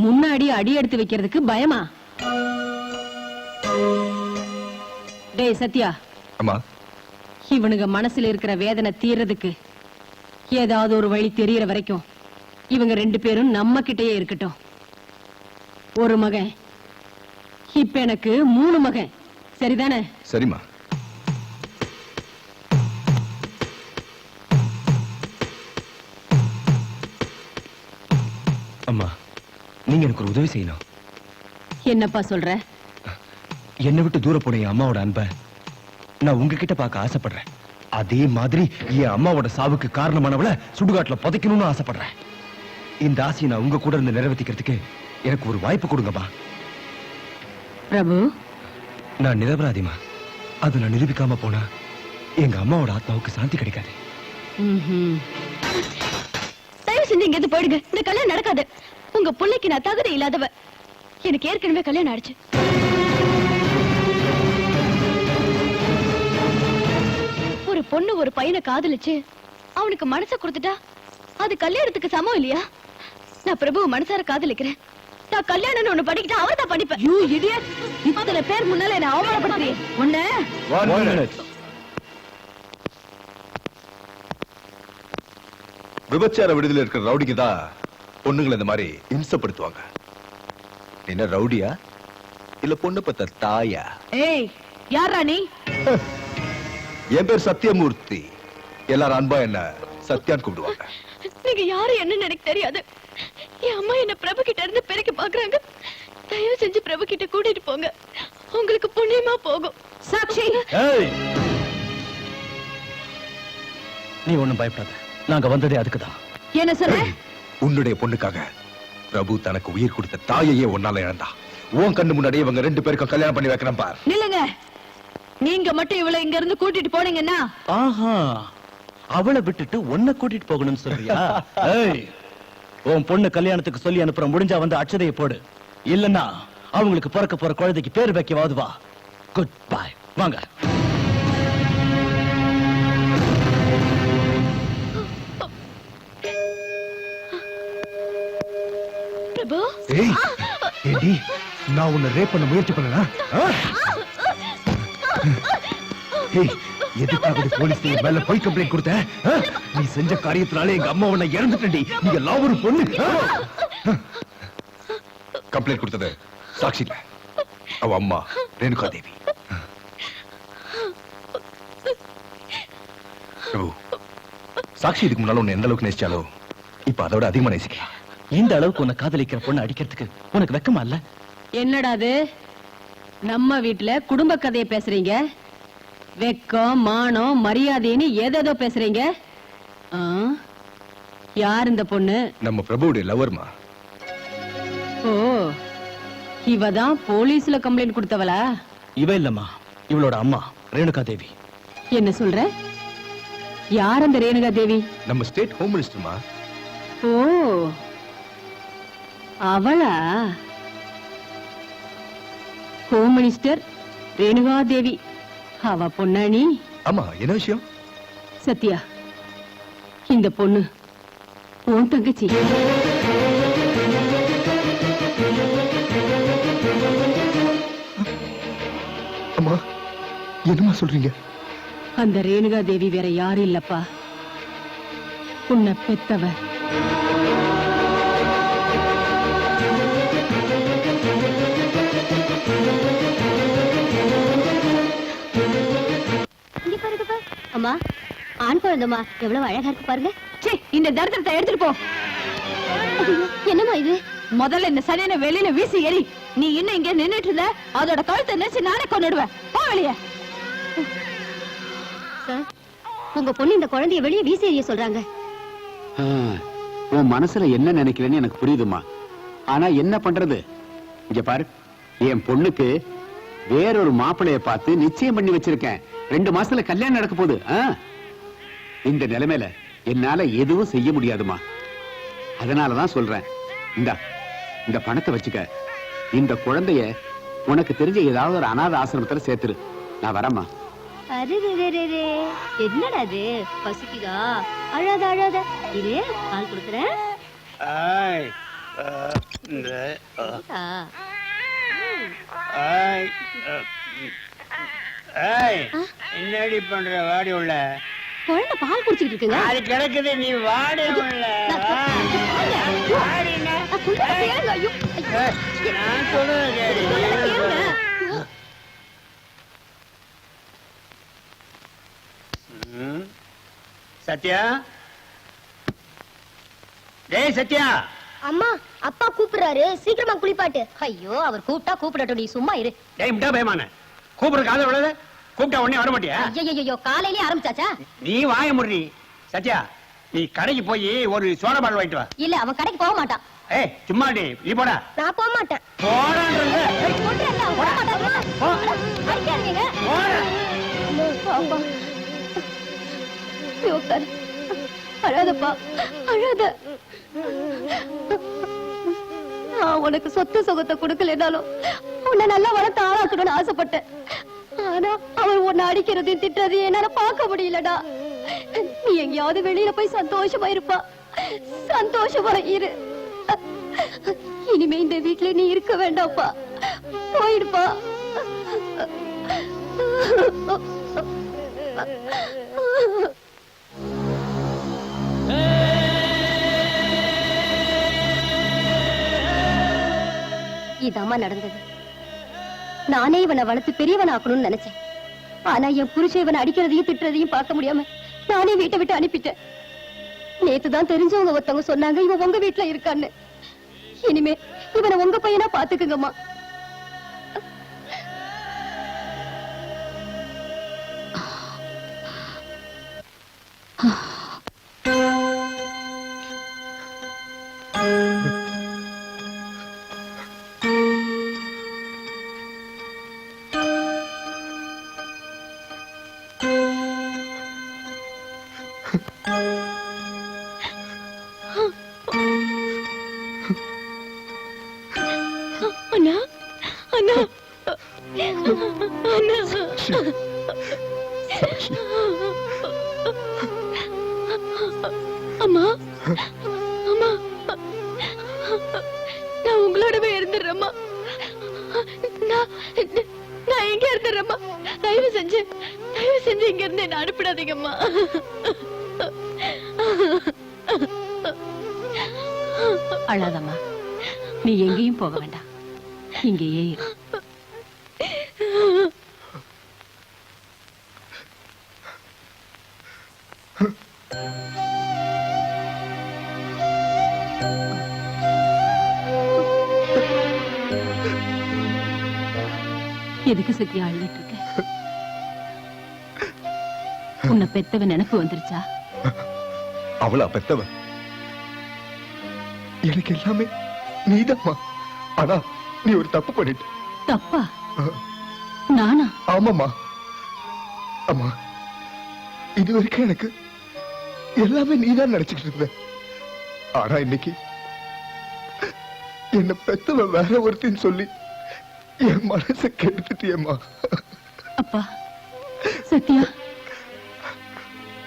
முன்னாடி அடி எடுத்து வைக்கிறதுக்கு பயமா? டேய் சத்யா, அம்மா, இவனுங்க மனசுல இருக்கிற வேதனை தீர்றதுக்கு ஏதாவது ஒரு வழி தெரியற வரைக்கும் இவங்க 2 பேரும் நம்ம கிட்டயே இருக்கட்டும். ஒரு மகன், இப்ப எனக்கு 3 மகன். சரிதானே? சரிம்மா. அம்மா, நீங்க எனக்கு ஒரு உதவி செய்யணும். என்னப்பா சொல்ற? என்னை விட்டு தூர போன என் அம்மாவோட அன்பை நான் உங்ககிட்ட பார்க்க ஆசைப்படுறேன். அதே மாதிரி என் அம்மாவோட சாவுக்கு காரணமானவளை சுடுகாட்டுல புதைக்கணும்னு ஆசைப்படுறேன். இந்த ஆசையை நான் உங்க கூட இருந்து நிறைவேற்றிக்கிறதுக்கு எனக்கு ஒரு வாய்ப்பு கொடுங்கம்மா. பிரபு, நான் நிரபராதிமா. அது நான் நிரூபிக்காம போனா எங்க அம்மாவோட ஆத்மாவுக்கு சாந்தி கிடைக்காது. தயவு செஞ்சு இங்க இருந்து போயிடுங்க. இந்த கல்யாணம் நடக்காது. உங்க பிள்ளைக்கு நான் தகுதி இல்லாதவ. எனக்கு ஏற்கனவே கல்யாணம் ஆயிடுச்சு. ஒரு பொண்ணு ஒரு பையனை காதலிச்சு அவனுக்கு மனசை கொடுத்துட்டா அது கல்யாணத்துக்கு சமம் இல்லையா? நான் பிரபுவை மனசார காதலிக்கிறேன். நான் கல்யாணம் ஒண்ணு பண்ணிக்கிட்டா அவர் தான் பண்ணிப்பேன். You idiot! இத்தனை பேர் முன்னால என்ன அவமானப்படுத்துறீங்க. ஒண்ணு விபச்சார விடுதலை இருக்கிற ரவுடிக்கு தான் பொண்ணுங்களை இந்த மாதிரி இம்சப்படுத்துவாங்க. என்ன ரவுடியா இல்ல பொண்ணு பத்த தாயா? ஏய், யாரா நீ? என் பேர் சத்யமூர்த்தி. எல்லாரும் அன்பா என்ன சத்யான்னு கூப்பிடுவாங்க. நீங்க யாரு என்னன்னு எனக்கு தெரியாது. என் அம்மா என்ன பிரபு கிட்ட இருந்து பிரிக்க பாக்குறாங்க. தயவு செஞ்சு பிரபு கிட்ட கூட்டிட்டு போங்க. உங்களுக்கு புண்ணியமா போகும். சாட்சி, நீ ஒண்ணும் பயப்படாத. நாங்க வந்ததே அதுக்குதான். என்ன சொல்ற? உன்னுடைய பொண்ணுக்காக பிரபு தனக்கு உயிர் கொடுத்த தாயையே உன்னால இழந்தா. உன் கண்ணு முன்னாடி இவங்க 2 பேருக்கும் கல்யாணம் பண்ணி வைக்கிறேன் பார். நில்லுங்க. நீங்க மட்டும் இவளை இங்க இருந்து கூட்டிட்டு போனீங்கன்னா ஆஹா, அவளை விட்டுட்டு உன்னை கூட்டிட்டு போகணும்னு சொல்றியா? ஏய், உன் பொண்ணு கல்யாணத்துக்கு சொல்லி அனுப்புற. முடிஞ்சா வந்து அட்சதையை போடு. இல்லன்னா அவங்களுக்கு பிறக்க போற குழந்தைக்கு பேர் வைக்கவாது வா. Good bye. வாங்க. பிரபு, ஏய், ஏடி, நான் உன்னை ரேப் பண்ண முயற்சி பண்ணனா? ஏய், எதுக்காக போலீஸ் மேல போய் கம்ப்ளைண்ட் கொடுத்த? நீ செஞ்ச காரியத்தினால எங்க அம்மா உன்னை இறந்துட்டடி. நீ எல்லாம் ஒரு பொண்ணு. கம்ப்ளைண்ட் கொடுத்தது சாட்சி இல்ல, அவ அம்மா ரேணுகா தேவி. பிரபு, சாட்சி இதுக்கு முன்னால உன்னை எந்த அளவுக்கு நேசிச்சாலோ இப்ப அதோட அதிகமா நேசிக்கலாம். இந்த அளவுக்கு உன்னை காதலிக்கிற பொண்ணு அடிக்கிறதுக்கு உனக்கு வெக்கமா இல்ல? என்னடா அது? நம்ம வீட்டுல குடும்ப கதையை பேசுறீங்க. வெக்கம், மானம், மரியாதைன்னு ஏதேதோ பேசுறீங்க. யார் இந்த பொண்ணு? நம்ம பிரபுவுடைய லவர்மா. ஓ, இவதான் போலீஸ்ல கம்ப்ளைண்ட் கொடுத்தவளா? இவ இல்லம்மா, இவளோட அம்மா ரேணுகா தேவி. என்ன சொல்ற? யார் அந்த ரேணுகா தேவி? நம்ம ஸ்டேட் ஹோம் மினிஸ்டர்மா. ஓ, அவளா? ஹோம் மினிஸ்டர் ரேணுகா தேவி. அவ பொண்ணாணி? ஆமா, என்ன விஷயம்? சத்யா, இந்த பொண்ணு உன் தங்கச்சி. அம்மா, என்னமா சொல்றீங்க? அந்த ரேணுகா தேவி வேற யாரும் இல்லப்பா, உன்னை பெத்தவ. அம்மா, ஆண் குழந்தைமா எவ்வளவு அழகா இருக்கு பாருங்க. இந்த தரித்திரத்தை எடுத்துட்டு போ. என்னம்மா இது? முதல்ல இந்த சனியனை வெளியில வீசி எறி. நீ இன்னும் இங்க நின்னுட்டு இருந்த, அதோட கழுத்தை நெரிச்சு நானே கொன்னுடுவேன். போ வெளிய. சார், உங்க பொண்ணு இந்த குழந்தைய வெளியே வீசி எறிய சொல்றாங்க. உன் மனசுல என்ன நினைக்கிறேன்னு எனக்கு புரியுதுமா. ஆனா என்ன பண்றது? இங்க பாரு, என் பொண்ணுக்கு வேறொரு மாப்பிளைய பார்த்து நிச்சயம் பண்ணி வச்சிருக்கேன். 2 மாசத்துல கல்யாணம் நடக்க போகுது. இந்த நிலைமையில என்னால எதுவும் செய்ய முடியாதுமா. அதனாலதான் சொல்றேன், இந்த பணத்தை வச்சுக்க. இந்த குழந்தைய உனக்கு தெரிஞ்ச ஏதாவது ஒரு அநாத ஆசிரமத்துல சேர்த்துரு. நான் வரேம்மா. என்னடா அது? பசிக்குதா? அழாத அழாத. இரு, பால் கொடுக்குறேன். என்னடி பண்ற? வாடி உள்ள குழந்தை பால் குடிச்சிட்டு இருக்குங்க. அது கிடக்குது, நீ வாடி உள்ள. நான் சொல்லுவேன். சத்யா, டேய் சத்யா. அம்மா, அப்பா கூப்பிடுறாரு, சீக்கிரமா குளிப்பாட்டு. ஐயோ, அவர் கூப்பிட்டா கூப்பிடட்டும், நீ சும்மா இரு. டேய் முட்டா பயமான கூப்பிடுற காதை விடாத. கூப்பிட்டா உடனே வர மாட்டியா? ஐயோ, காலையிலே ஆரம்பிச்சாச்சா? நீ வாய முடி. சத்யா, நீ கடைக்கு போய் ஒரு சோடா பாட்டில் வாங்கிட்டு வா. இல்ல, அவன் கடைக்கு போக மாட்டான். ஏய் சும்மா டி, நீ போடா. நான் போக மாட்டேன். போடான்றல. சொல்றேன்ல, அவன் போக மாட்டான். அடிக்காதீங்க. போடா. அப்பா, நீ உட்காரு. அழாதப்பா, அழாத. நான் உனக்கு சொத்து சுகத்தை கொடுக்கலனாலும் உன்னை நல்லா வளர்த்து ஆளாக்கணும்னு ஆசைப்பட்டேன். ஆனா அவன் உன்னை அடிக்கிறதையும் திட்டுறதையும் என்னால பார்க்க முடியலடா. நீ எங்கேயாவது வெளியில போய் சந்தோஷமா இருப்பா. சந்தோஷமா இரு. இனிமே இந்த வீட்டுல நீ இருக்க வேண்டாம்ப்பா. போயிடுப்பா. இதாம்மா நடந்தது. நானே இவனை வளர்த்து பெரியவன் ஆக்கணும்னு நினைச்சேன். ஆனா என் புருஷன் இவனை அடிக்கிறதையும் திட்டுறதையும் பார்க்க முடியாம நானே வீட்டை விட்டு அனுப்பிட்டேன். நேத்துதான் தெரிஞ்சவங்க ஒருத்தவங்க சொன்னாங்க இவன் உங்க வீட்டுல இருக்கான்னு. இனிமே இவனை உங்க பையனா பாத்துக்குங்கம்மா. அண்ணா, அண்ணா, அண்ணா. அம்மா, அம்மா, நான் உங்களோடவே இருந்துடுறேம்மா. நான் எங்க இருந்துடுறேம்மா. தயவு செஞ்சு இங்க இருந்து என்ன அனுப்பிடாதீங்கம்மா. அழாதம்மா, நீ எங்கேயும் போக வேண்டாம், இங்கேயே இரு. எதுக்கு சத்யா அழுதுட்டு இருக்க? உன்னை பெத்தவன் நினைப்பு வந்துருச்சா? அவளா பெத்தவன்? எனக்கு எல்லாமே நீதாம்மா. ஆனா நீ ஒரு தப்பு பண்ணிட்ட. தப்பா? நானா? ஆமாம்மா. அம்மா, இது வரைக்கும் எனக்கு எல்லாமே நீதான் நினைச்சுக்கிட்டு இருந்த. ஆனா இன்னைக்கு என்ன பெத்தவன் வேற ஒருத்தின்னு சொல்லி என் மனசை கெடுத்துட்டியம்மா. அப்பா, சத்யா.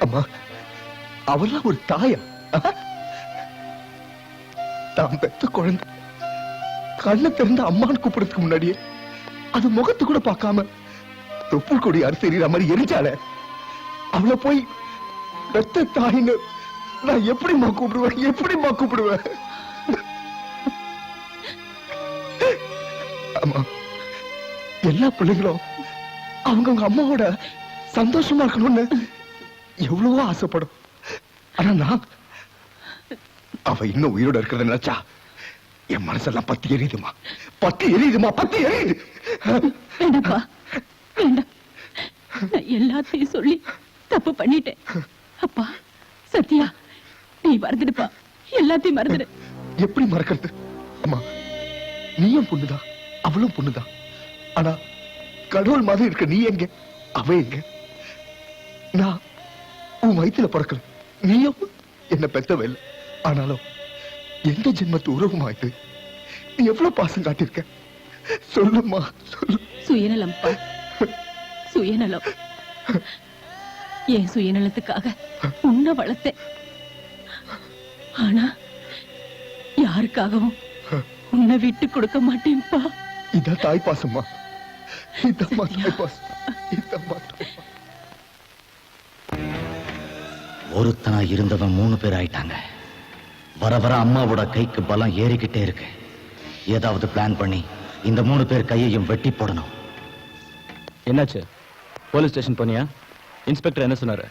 அம்மா, அவெல்லாம் ஒரு தாயா? தான் பெத்த குழந்தை கண்ணை திறந்து அம்மான்னு கூப்பிடுறதுக்கு முன்னாடியே அது முகத்தை கூட பார்க்காம தொப்புள் கொடி அரிசி எறிகிற மாதிரி எரிஞ்சால அவளை போய் பெத்த தாயின்னு நான் எப்படிம்மா கூப்பிடுவேன்? எப்படிம்மா கூப்பிடுவேன்? அம்மா, எல்லா பிள்ளைகளும் அவங்க அம்மாவோட சந்தோஷமா இருக்கணும்னு எவ்வளவோ ஆசைப்படும். ஆனா நான் அவ இன்னும் உயிரோட இருக்கிறத நினைச்சா என் மனசெல்லாம் பத்தி எரியுதுமா. பத்தி எரியுதுமா, பத்தி எரியுது. வேண்டாப்பா, வேண்டாம். நான் எல்லாத்தையும் சொல்லி தப்பு பண்ணிட்டேன். அப்பா, சத்யா, நீ மறந்துடுப்பா, எல்லாத்தையும் மறந்துடு. எப்படி மறக்கிறது? அம்மா, நீயும் பொண்ணுதான், அவளும் பொண்ணுதான். ஆனா கடவுள் மாதிரி இருக்க நீ எங்க, அவ எங்க? நான் உன் வயித்துல பிறக்கல, நீயும் என்ன பெத்தவ இல்ல. ஆனாலும் எந்த ஜென்மத்து உறவுமா இது? நீ எவ்வளவு பாசம் காட்டியிருக்க சொல்லுமா, சொல்லு. சுயநலம்ப்பா, சுயநலம். என் சுயநலத்துக்காக உன்னை வளர்த்தேன். ஆனா யாருக்காகவும் உன்னை விட்டு கொடுக்க மாட்டேன்ப்பா. இதான் தாய் பாசம்மா. இதம்மா தாய் பாசம். இதம்மா தாய் பாசம். ஒருத்தனா இருந்தவன் 3 பேர் ஆயிட்டாங்க. வர வர அம்மாவோட கைக்கு பலம் ஏறிக்கிட்டே இருக்கு. ஏதாவது பிளான் பண்ணி இந்த 3 பேர் கையையும் வெட்டி போடணும். என்னாச்சு? போலீஸ் ஸ்டேஷன் போனியா? இன்ஸ்பெக்டர் என்ன சொன்னாரு?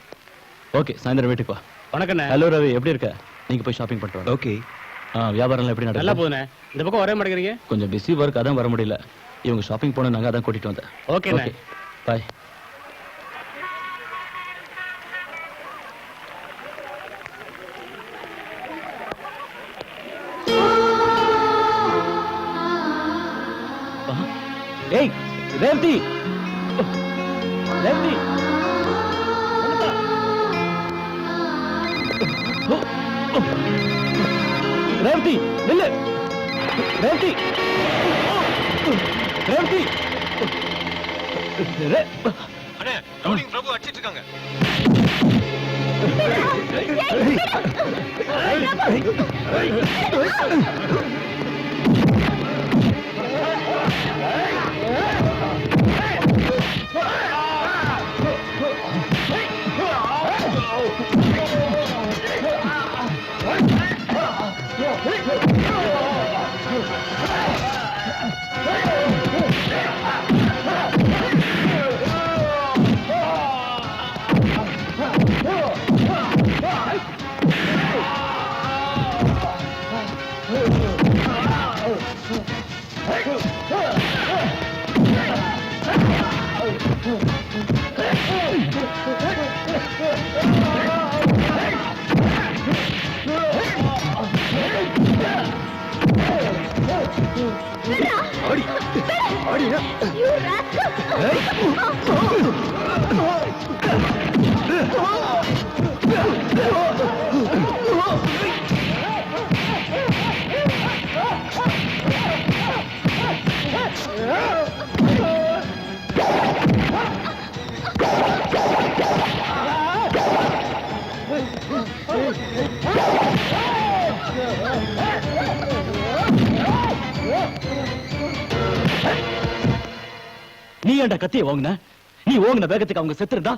ஓகே, சாயந்தரம் வீட்டுக்கு வா. வணக்கம். ஹலோ ரவி, எப்படி இருக்க? நீங்க போய் ஷாப்பிங் பண்ணிட்டு வாங்க. ஓகே. வியாபாரம் எப்படி நல்லா நடக்குது? போகுதுண்ணே. இந்த பக்கம் வரவே மாட்டேங்கிறீங்க. கொஞ்சம் பிஸி ஒர்க், அதான் வர முடியல. இவங்க ஷாப்பிங் போனாங்க, அதான் கூட்டிட்டு வந்தேன். ஓகேண்ணே. பாய். ஏய் ரேவதி, ரேவதி, ரேவதி நில்லு, ரேவதி, ரேவதி. அண்ணே, ரவுடிங் பிரபு அடிச்சிட்டு இருக்காங்க. நீ ஏன்டா கத்திய வாங்குன? நீ ஓங்குன வேகத்துக்கு அவங்க செத்துருந்தா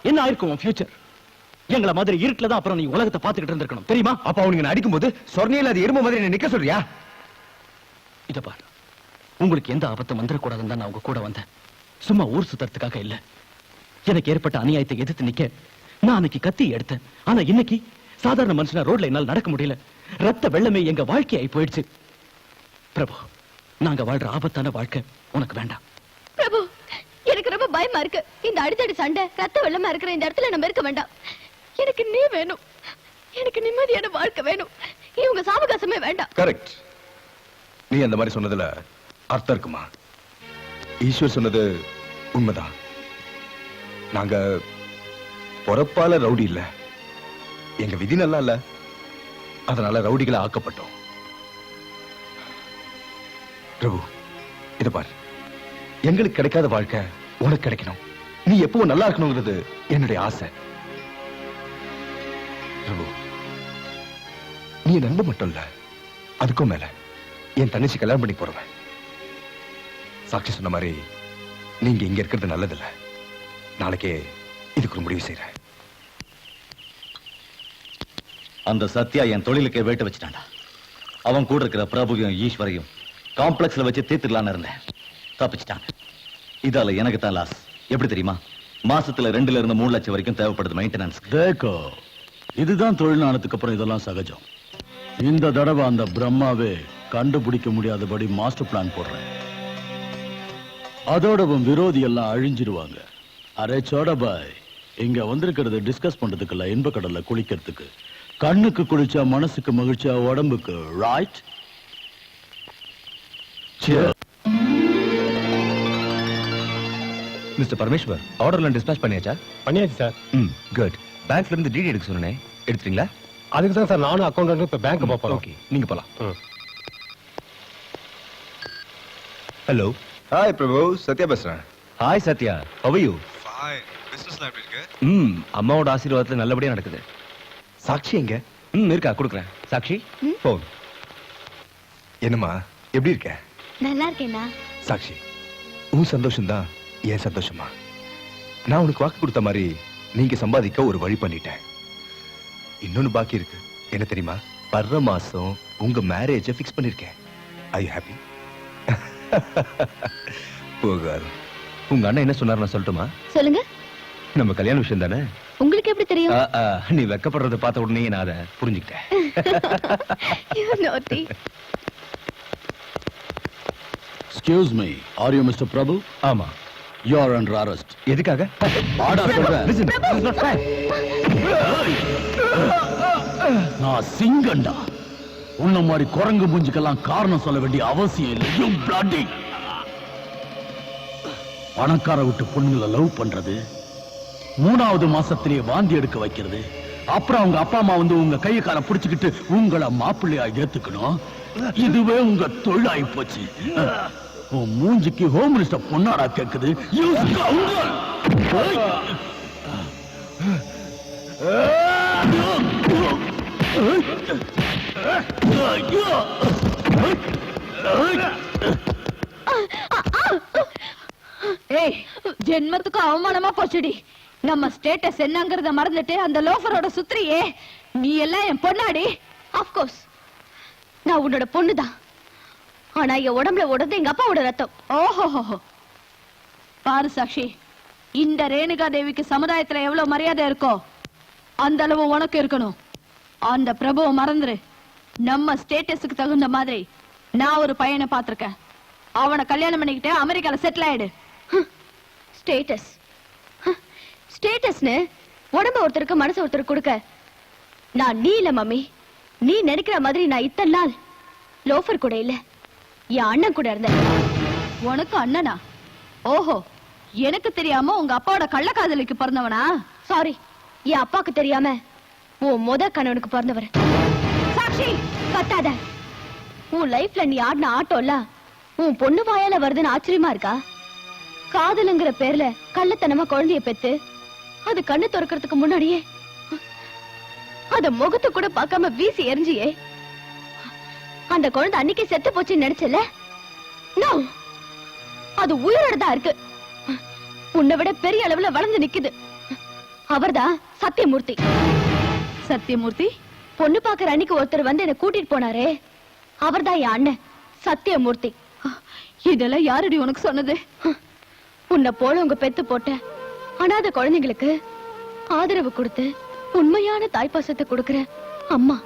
என்ன ஆயிருக்கும் உன் ஃபியூச்சர்? எங்கள மாதிரி இருட்டுல தான் அப்புறம் நீ உலகத்தை பார்த்துக்கிட்டு இருந்திருக்கணும், தெரியுமா? அப்ப அவனுக்கு அடிக்கும் போது சொர்ணையில அது எறும்பு மாதிரி நிக்க சொல்றியா? இத பாரு, உங்களுக்கு எந்த ஆபத்தும் வந்துடக்கூடாதுன்னு தான் நான் உங்க கூட வந்தேன். சும்மா ஊர் சுத்தறதுக்காக இல்ல. எனக்கு ஏற்பட்ட அநியாயத்தை எதிர்த்து நிக்க நான் அன்னைக்கு கத்தி எடுத்தேன். ஆனா இன்னைக்கு சாதாரண மனுஷனா ரோட்ல என்னால் நடக்க முடியல. ரத்த வெள்ளமே எங்க வாழ்க்கையாய் போயிடுச்சு. பிரபு, நாங்க வாழ்ற ஆபத்தான வாழ்க்கை உனக்கு வேண்டாம். பிரபு, எனக்கு ரொம்ப பயமா இருக்கு. இந்த அடிதடி சண்டை ரத்த வெள்ளமா இருக்கிற இந்த இடத்துல நம்ம இருக்க வேண்டாம். எனக்கு நீ வேணும். எனக்கு நிம்மதியான வாழ்க்கை வேணும். இவங்க சாவகாசமே வேண்டாம். கரெக்ட். நீ அந்த மாதிரி சொன்னதுல அர்த்தம் இருக்குமா? ஈஸ்வர் சொன்னது உண்மைதான். நாங்க பொறப்பால ரவுடி இல்ல, எங்க விதி நல்லா இல்ல, அதனால ரவுடிகளை ஆக்கப்பட்டோம். பிரபு, இத பாரு, எங்களுக்கு கிடைக்காத வாழ்க்கை உனக்கு கிடைக்கணும். நீ எப்பவும் நல்லா இருக்கணுங்கிறது என்னுடைய ஆசை. பிரபு, நீ என் நண்பன் மட்டும் இல்ல, அதுக்கும் மேல என் தங்கச்சி கல்யாணம் பண்ணி போறவன். சாட்சி சொன்ன மாதிரி நீங்க இங்க இருக்கிறது நல்லதில்ல. நாளைக்கே இதுக்கு ஒரு முடிவு செய்யறேன். அந்த சத்யா என் தொழிலுக்கே வேட்டு வச்சுட்டான்டா. அவன் கூட இருக்கிற பிரபுவையும் ஈஸ்வரையும் காம்ப்ளெக்ஸ்ல வச்சு தீர்த்துக்கலான்னு இருந்தேன். தப்பிச்சிட்டாங்க. இதால எனக்கு தான் லாஸ். எப்படி தெரியுமா? மாசத்துல 2 இருந்து 3 லட்சம் வரைக்கும் தேவைப்படுது மெயின்டெனன்ஸ். தேக்கோ, இதுதான் தொழில்நாளத்துக்கு அப்புறம் இதெல்லாம் சகஜம். இந்த தடவை அந்த பிரம்மாவே கண்டுபிடிக்க முடியாதபடி மாஸ்டர் பிளான் போடுறேன். அதோட விரோதி எல்லாம் அழிஞ்சிருவாங்க. அரே சோட பாய், இங்க வந்திருக்கிறது டிஸ்கஸ் பண்றதுக்கு இல்ல, இன்ப கடல்ல குளிக்கிறதுக்கு. கண்ணுக்கு குளிச்சா மனசுக்கு மகிழ்ச்சியா, உடம்புக்கு ரைட். மிஸ்டர் பரமேஸ்வர், ஆர்டர்லாம் டிஸ்பேச் பண்ணியாச்சா? பண்ணியாச்சு சார். குட். பேங்க்ல இருந்து டிடி எடுக்க சொன்னேன், எடுத்துறீங்களா? அதுக்கு தான் சார் நானும் அக்கௌண்ட் இப்ப பேங்க் போறோம். ஓகே, நீங்க போலாம். ஹலோ. ஹாய் பிரபு, சத்யா பேசுறேன். Hi Sathya, how are you? Fine. பிசினஸ்லாம் எப்படி இருக்கு? அம்மாவோட ஆசீர்வாதத்துல நல்லபடியா நடக்குது. சாக்ஷி எங்க? இருக்கா, கொடுக்குறேன். சாக்ஷி, போன். என்னம்மா, எப்படி இருக்க? நல்லா இருக்கேனா? சாக்ஷி, உன் சந்தோஷம் தான் என் சந்தோஷமா. நான் உனக்கு வாக்கு கொடுத்த மாதிரி நீங்க சம்பாதிக்க ஒரு வழி பண்ணிட்டேன். இன்னொன்னு பாக்கி இருக்கு. என்ன தெரியுமா? வர்ற மாசம் உங்க மேரேஜை ஃபிக்ஸ் பண்ணிருக்கேன். I happy? போகாது. உங்க அண்ணன் என்ன சொன்னார் நான் சொல்லட்டுமா? சொல்லுங்க. நம்ம கல்யாண விஷயம் தானே, உங்களுக்கு எப்படி தெரியும்? நீ வெக்கப்படுறத பார்த்த உடனே நான் அதை புரிஞ்சுக்கிட்டேன். You naughty. Excuse me, are you Mr. Prabhu? ஆமா. You are under arrest. எதுக்காக? ஆடா சொல்றேன். Listen, this is not fair. நான் சிங்கண்டா. உன்ன மாதிரி குரங்கு மூஞ்சிக்கெல்லாம் காரணம் சொல்ல வேண்டிய அவசியம் இல்லை. You bloody. பணக்கார விட்டு பொண்ணுங்களை லவ் பண்றது, 3வது மாசத்திலேயே வாந்தி எடுக்க வைக்கிறது, அப்புறம் அவங்க அப்பா அம்மா வந்து உங்க கையை கால புடிச்சுக்கிட்டு உங்களை மாப்பிள்ளையா ஏத்துக்கணும். இதுவே உங்க தொழிலாகி போச்சு. உன் மூஞ்சிக்கு ஹோம் மினிஸ்டர் பொண்ணாடா கேக்குது. You scoundrel. ஏய், ஜென்மத்துக்கு அவமானமா போச்சுடி. நம்ம ஸ்டேட்டஸ் என்னங்கறத மறந்துட்டு அந்த லோஃபரோட சுத்திரியே. நீ எல்லாம் என் பொண்ணாடி. Of course. நான் உன்னோட பொண்ணுதான். ஆனா என் உடம்புல ஓடுறது எங்க அப்பாவோட ரத்தம். ஓஹோ. பாரு சாக்ஷி, இந்த ரேணுகா தேவிக்கு சமுதாயத்துல எவ்வளவு மரியாதை இருக்கோ அந்த அளவு உனக்கு இருக்கணும். அந்த பிரபுவை மறந்துரு. நம்ம ஸ்டேட்டஸுக்கு தகுந்த மாதிரி நான் ஒரு பையனை பார்த்திருக்கேன். அவனை கல்யாணம் பண்ணிக்கிட்டு அமெரிக்கால செட்டில் ஆயிடு. ஸ்டேட்டஸ் ஸ்டேட்டஸ்னு உடம்ப ஒருத்தருக்கு மனசு ஒருத்தருக்கு கொடுக்க நான் நீ இல்ல மம்மி. நீ நினைக்கிற மாதிரி நான் இத்தனை நாள் லோஃபர் கூட இல்ல, என் அண்ணன் கூட இருந்தேன். உனக்கு அண்ணனா? ஓஹோ, எனக்கு தெரியாம உங்க அப்பாவோட கள்ளக்காதலிக்கு பிறந்தவனா? சாரி, என் அப்பாக்கு தெரியாம உன் முத கணவனுக்கு பிறந்தவர். சாக்ஷி, கத்தாத. உன் லைஃப்ல நீ ஆடின ஆட்டோல்ல உன் பொண்ணு வாயால வருதுன்னு ஆச்சரியமா இருக்கா? காதலுங்கிற பேர்ல கள்ளத்தனமா குழந்தைய பெத்து அது கண்ணு திறக்கிறதுக்கு முன்னாடியே அத முகத்தை கூட பார்க்காம வீசி எரிஞ்சியே. அந்த குழந்தை அன்னைக்கு செத்து போச்சுன்னு நினைச்சல? நோ, அது உயிரோட தான் இருக்கு. உன்னை விட பெரிய அளவுல வளர்ந்து நிக்குது. அவர்தான் சத்தியமூர்த்தி. சத்தியமூர்த்தி? பொண்ணு பாக்குற அன்னைக்கு ஒருத்தர் வந்து என்ன கூட்டிட்டு போனாரே, அவர்தான் என் அண்ணன் சத்தியமூர்த்தி. இதெல்லாம் யாரடி உனக்கு சொன்னது? உன்னை போல உங்க பெத்து போட்ட அனாதை குழந்தைங்களுக்கு ஆதரவு கொடுத்து உண்மையான தாய்ப்பாசத்தை கொடுக்கிற அம்மா.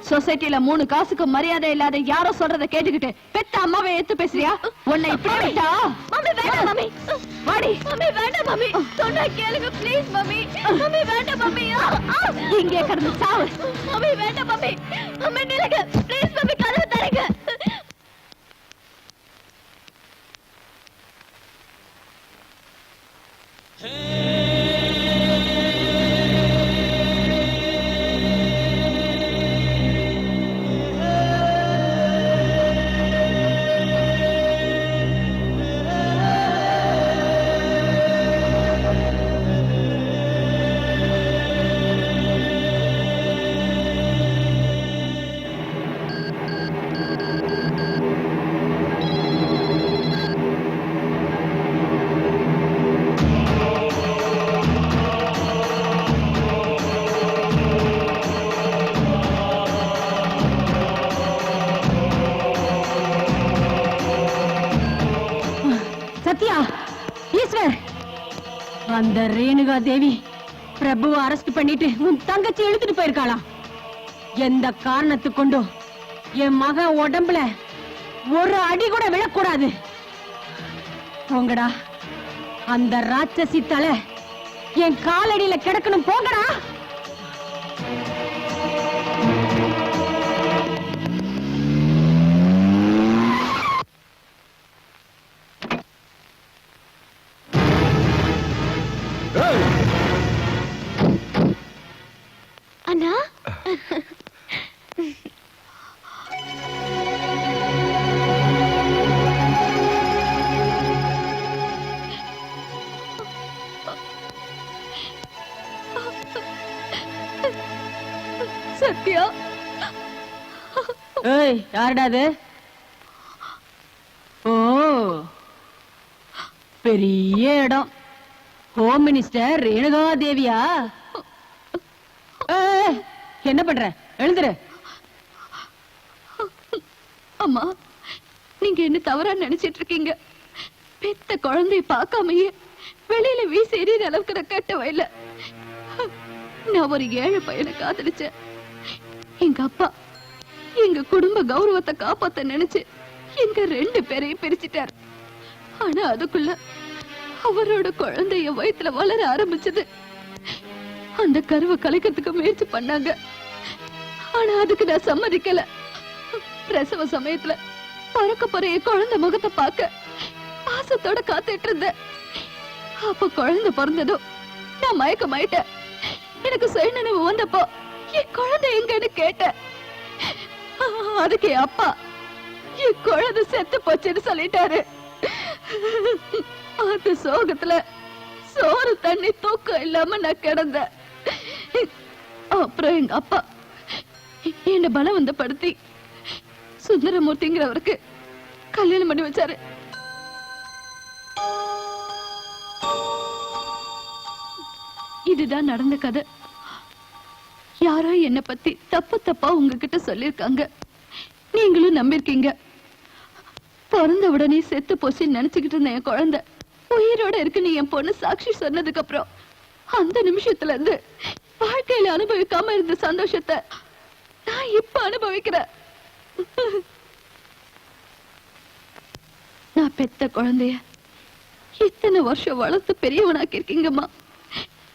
சொசைட்டில 3 காசுக்கு மரியாதை இல்லாத யாரோ சொல்றத கேட்டுக்கிட்டு பெத்த அம்மாவை ஏத்து பேசுறியா? உன்னை இப்படி விட்டா? மம்மி வேண்டாம் மம்மி. வாடி. மம்மி வேண்டாம் மம்மி. சொன்னா கேளுங்க ப்ளீஸ் மம்மி. மம்மி வேண்டாம் மம்மி. இங்கே கடந்து சாவு. மம்மி வேண்டாம் மம்மி. மம்மி நில்லுங்க ப்ளீஸ் மம்மி, கதவை தரங்க. சத்யா, ஈஸ்வர், அந்த ரேணுகா தேவி பிரபுவை அரெஸ்ட் பண்ணிட்டு உன் தங்கச்சி இழுத்துட்டு போயிருக்காளாம். எந்த காரணத்து கொண்டும் என் மகன் உடம்புல ஒரு அடி கூட விழக்கூடாது. போங்கடா, அந்த ராட்சசி தலை என் காலடியில கிடக்கணும். போங்கடா. அண்ணா, சத்யா. ஏய், யாருடா அது? ஓ, பெரிய இடம். ஹோம் மினிஸ்டர் ரேணுகா தேவியா? என்ன பண்ற? எழுந்துரு. அம்மா, நீங்க என்ன தவறா நினைச்சிட்டு இருக்கீங்க. பெத்த குழந்தைய பார்க்காமயே வெளியில வீசி எறிகிற அளவுக்கு நான் கட்ட வயல. நான் ஒரு ஏழை பையனை காதலிச்சேன். எங்க அப்பா எங்க குடும்ப கௌரவத்தை காப்பாத்த நினைச்சு எங்க 2 பேரையும் பிரிச்சிட்டார். ஆனா அதுக்குள்ள அவரோட குழந்தை என் வயித்துல வளர ஆரம்பிச்சது. அந்த கருவை கலைக்கிறதுக்கு முயற்சி பண்ணாங்க. ஆனா அதுக்கு நான் சம்மதிக்கல. பிரசவ சமயத்துல பறக்க போற என் குழந்தை முகத்தை பார்க்க பாசத்தோட காத்துட்டு இருந்தேன். அப்ப குழந்தை பிறந்ததும் நான் மயக்கமாயிட்டேன். எனக்கு சுயநினைவு வந்தப்போ என் குழந்தை எங்கன்னு கேட்டேன். அதுக்கு என் அப்பா என் குழந்தை செத்து போச்சுன்னு சொல்லிட்டாரு. அந்த சோகத்துல சோறு தண்ணி தூக்கம் இல்லாம நான் கிடந்தேன். அப்புறம் எங்க அப்பா என்ன பலவந்தப்படுத்தி சுந்தரமூர்த்திங்கிறவருக்கு கல்யாணம் பண்ணி வச்சாரு. இதுதான் நடந்த கதை. யாரோ என்ன பத்தி தப்பு தப்பா உங்ககிட்ட சொல்லிருக்காங்க. நீங்களும் நம்பிருக்கீங்க. பிறந்த உடனே செத்து போச்சுன்னு நினைச்சுக்கிட்டு இருந்த என் குழந்தை உயிரோட இருக்குன்னு என் பொண்ணு சாட்சி சொன்னதுக்கு அப்புறம் அந்த நிமிஷத்துல இருந்து வாழ்க்கையில அனுபவிக்காம இருந்த சந்தோஷத்தை நான் இப்ப அனுபவிக்கிறேன். நான் பெத்த குழந்தைய இத்தனை வருஷம் வளர்த்து பெரியவனாக்கி இருக்கீங்கம்மா.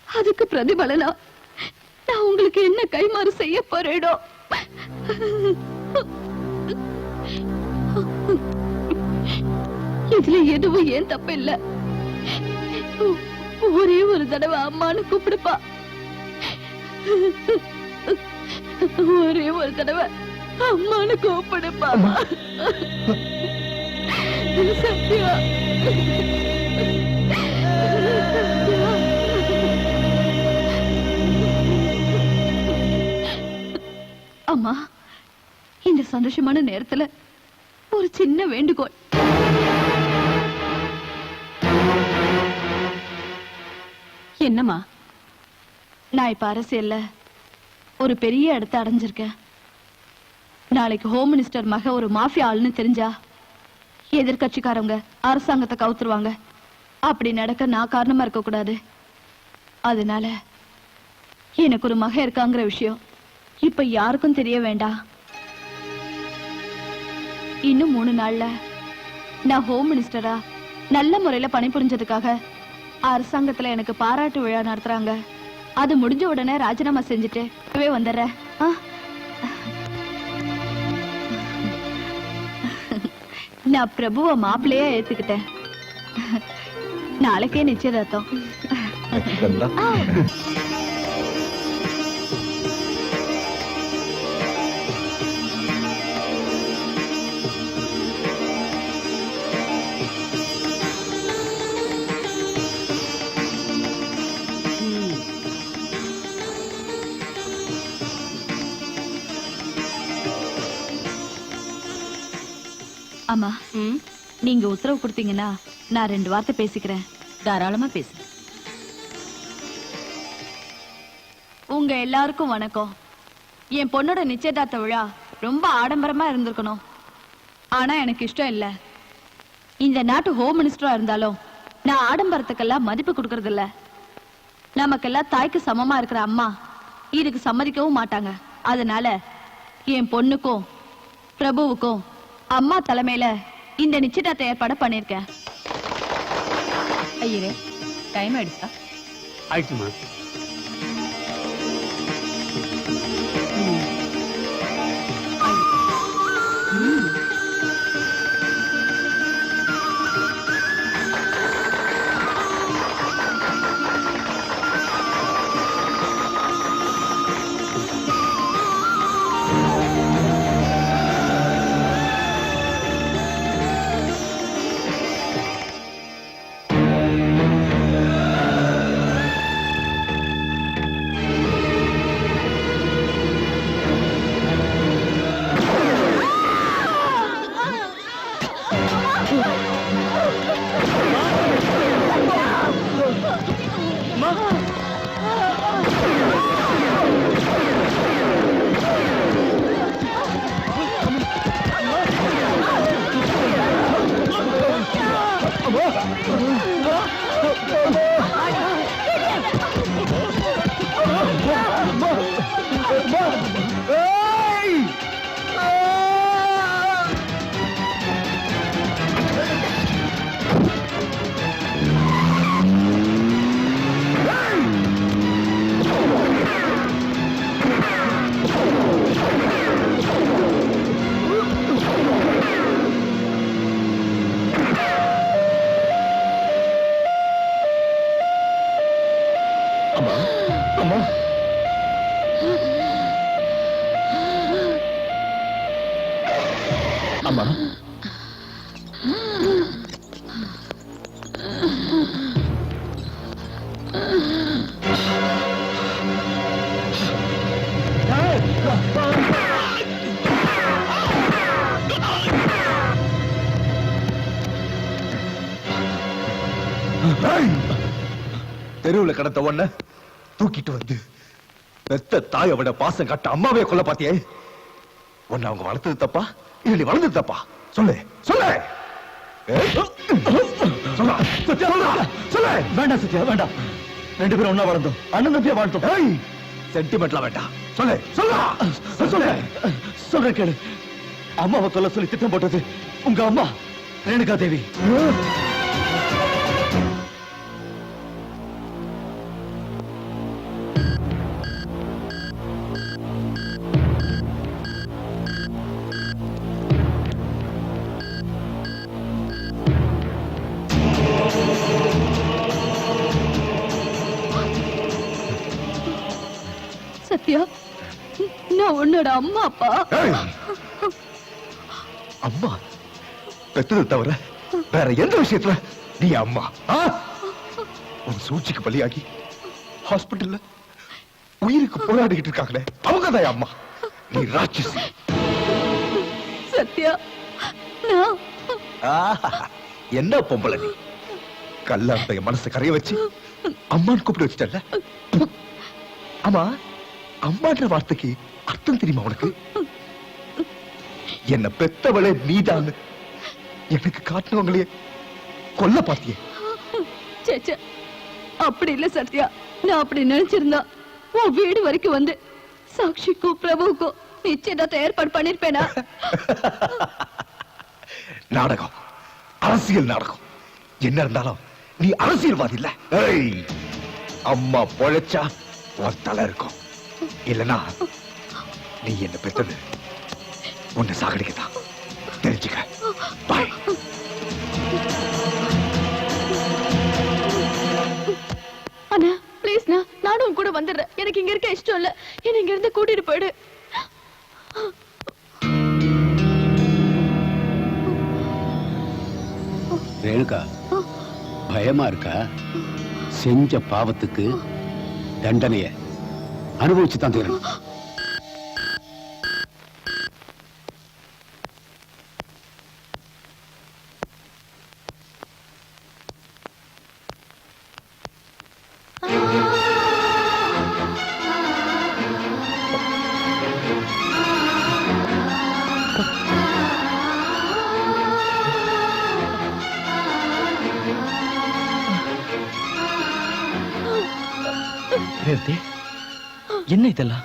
அதுக்கு பிரதிபலனா நான் உங்களுக்கு என்ன கைமாறு செய்ய போறேனோ. இதுல எதுவும் ஏன் தப்பு இல்ல. ஒரே ஒரு தடவை அம்மான்னு கூப்பிடுப்பா. ஒரே ஒரு தடவை அம்மான்னு கூப்பிடுப்பா. சத்யா, அம்மா, இந்த சந்தோஷமான நேரத்துல ஒரு சின்ன வேண்டுகோள். என்னம்மா? நான் இப்ப அரசியல்ல ஒரு பெரிய இடத்தை அடைஞ்சிருக்கேன். நாளைக்கு ஹோம் மினிஸ்டர் மக ஒரு மாஃபியா ஆளுன்னு தெரிஞ்சா எதிர்கட்சிக்காரங்க அரசாங்கத்தை கவுத்துருவாங்க. அப்படி நடக்க நான் காரணமா இருக்க கூடாது. அதனால எனக்கு ஒரு மக இருக்காங்கிற விஷயம் இப்ப யாருக்கும் தெரிய வேண்டாம். இன்னும் 3 நாள்ல நான் ஹோம் மினிஸ்டரா நல்ல முறையில பணிபுரிஞ்சதுக்காக அரசாங்கத்துல எனக்கு பாராட்டு விழா நடத்துறாங்க. அது முடிஞ்ச உடனே ராஜினாமா செஞ்சுட்டு வந்துடுறேன். நான் பிரபுவ மாப்பிள்ளையா ஏத்துக்கிட்டேன். நாளைக்கே நிச்சயதார்த்தம். அம்மா, நீங்க உத்தரவு கொடுத்தீங்கன்னா நான் 2 வார்த்தை பேசிக்கிறேன். தாராளமா பேசு. உங்க எல்லாருக்கும் வணக்கம். என் பொண்ணோட நிச்சயதார்த்த விழா ரொம்ப ஆடம்பரமா இருந்திருக்கணும். ஆனா எனக்கு இஷ்டம் இல்ல. இந்த நாட்டு ஹோம் மினிஸ்டரா இருந்தாலும் நான் ஆடம்பரத்துக்கெல்லாம் மதிப்பு கொடுக்கறது இல்ல. நமக்கெல்லாம் தாய்க்கு சமமா இருக்கிற அம்மா இதுக்கு சம்மதிக்கவும் மாட்டாங்க. அதனால என் பொண்ணுக்கும் பிரபுவுக்கும் அம்மா தலைமையில இந்த நிச்சயதார்த்த ஏற்பாடு பண்ணிருக்கேன். ஐயரே, டைம் ஆயிடுச்சா? ஆயிடுச்சுமா. அம்மா அம்மா அம்மா தெருவுல கடந்த உடனே தூக்கிட்டு வந்து பெத்த தாயை விட பாசம் காட்ட அம்மாவே கொல்ல பாத்தியே உன்னை அவங்க வளர்த்தது தப்பா இல்ல நீ வளர்ந்தது தப்பா சொல்லு சொல்லு வேண்டாம் சத்யா வேண்டாம். 2 பேரும் ஒன்னா வாழ்ந்தோம், அண்ணன் தம்பியா வாழ்ந்தோம். சென்டிமெண்ட்லாம் வேண்டாம், சொல்லு சொல்லு சொல்லு. சொல்றேன் கேளு. அம்மாவை கொல்ல சொல்லி திட்டம் போட்டது உங்க அம்மா ரேணுகா தேவி. சத்யா, நான் உன்னோட அம்மா அப்பா. அம்மா பெத்தது தவிர வேற எந்த விஷயத்துல நீ அம்மா? உன் சூழ்ச்சிக்கு பலியாகி ஹாஸ்பிட்டல்ல உயிருக்கு போராடிக்கிட்டு இருக்காங்களே அவங்க தான் அம்மா. நீ ராட்சசி. சத்யா, நான் என்ன பொம்பளை நீ? கல்லாத்த மனசை கரைய வச்சு அம்மான்னு கூப்பிட்டு வச்சுட்டல. ஆமா, அம்மான்ற வார்த்தைக்கு அர்த்தம் தெரியுமா உனக்கு? என்ன பெத்தவளே நீதான் எனக்கு காட்டினவங்களே கொல்ல பார்த்தியே. சேச்சே, அப்படி இல்ல சத்யா. நான் அப்படி நினைச்சிருந்தா உன் வீடு வரைக்கும் வந்து சாக்ஷிக்கும் பிரபுவுக்கும் நிச்சயதார்த்தம் ஏற்பாடு பண்ணிருப்பேனா? நாடகம், அரசியல் நாடகம். என்ன இருந்தாலும் நீ அரசியல்வாதி இல்ல. அம்மா பொழைச்சா உன் தலை இருக்கும், இல்லனா நீ என்ன பெற்றது உன்னை சாகடிக்கத்தான். தெரிஞ்சுக்க. பாய். அண்ணா ப்ளீஸ்ண்ணா, நானும் கூட வந்துடுறேன். எனக்கு இங்க இருக்க இஷ்டம் இல்ல. என்ன இங்க இருந்து கூட்டிட்டு போயிடு. ரேணுகா, பயமா இருக்கா? செஞ்ச பாவத்துக்கு தண்டனைய அனுபவிச்சு தான் தீரணும். ரேவதி, என்ன இதெல்லாம்?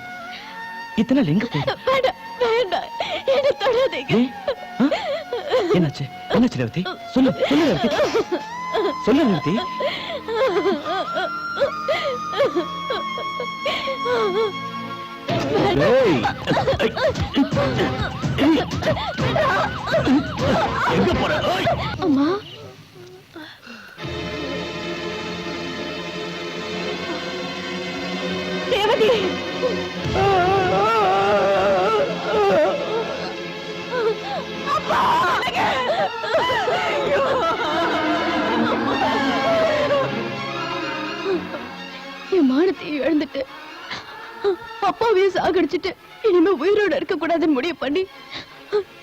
இத்தனை எங்க போய்? வேண்டாம், என்ன தொடாதீங்க. என்னாச்சு என்னாச்சு ரேவதி? சொல்லு சொல்லு ரேவதி, சொல்லு ரேவதி. எங்க போற? அம்மா, ரேவதி. என் மானத்தை இழந்துட்டு அப்பாவையும் சாகடிச்சிட்டு இனிமே உயிரோட இருக்க கூடாதுன்னு முடிவு பண்ணி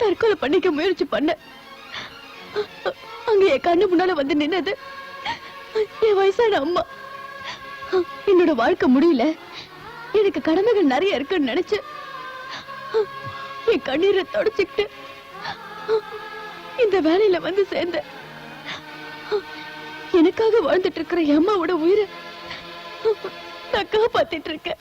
தற்கொலை பண்ணிக்க முயற்சி பண்ண. அங்க என் கண்ணு முன்னால வந்து நின்னது என் வயசான அம்மா. என்னோட வாழ்க்கை முடியல, எனக்கு கடமைகள் நிறைய இருக்குன்னு நினைச்சு என் கண்ணீரை தொடச்சுக்கிட்டு இந்த வேலையில வந்து சேர்ந்த. எனக்காக வாழ்ந்துட்டு இருக்கிற என் அம்மாவோட உயிரை நான் காப்பாத்திட்டு இருக்கேன்.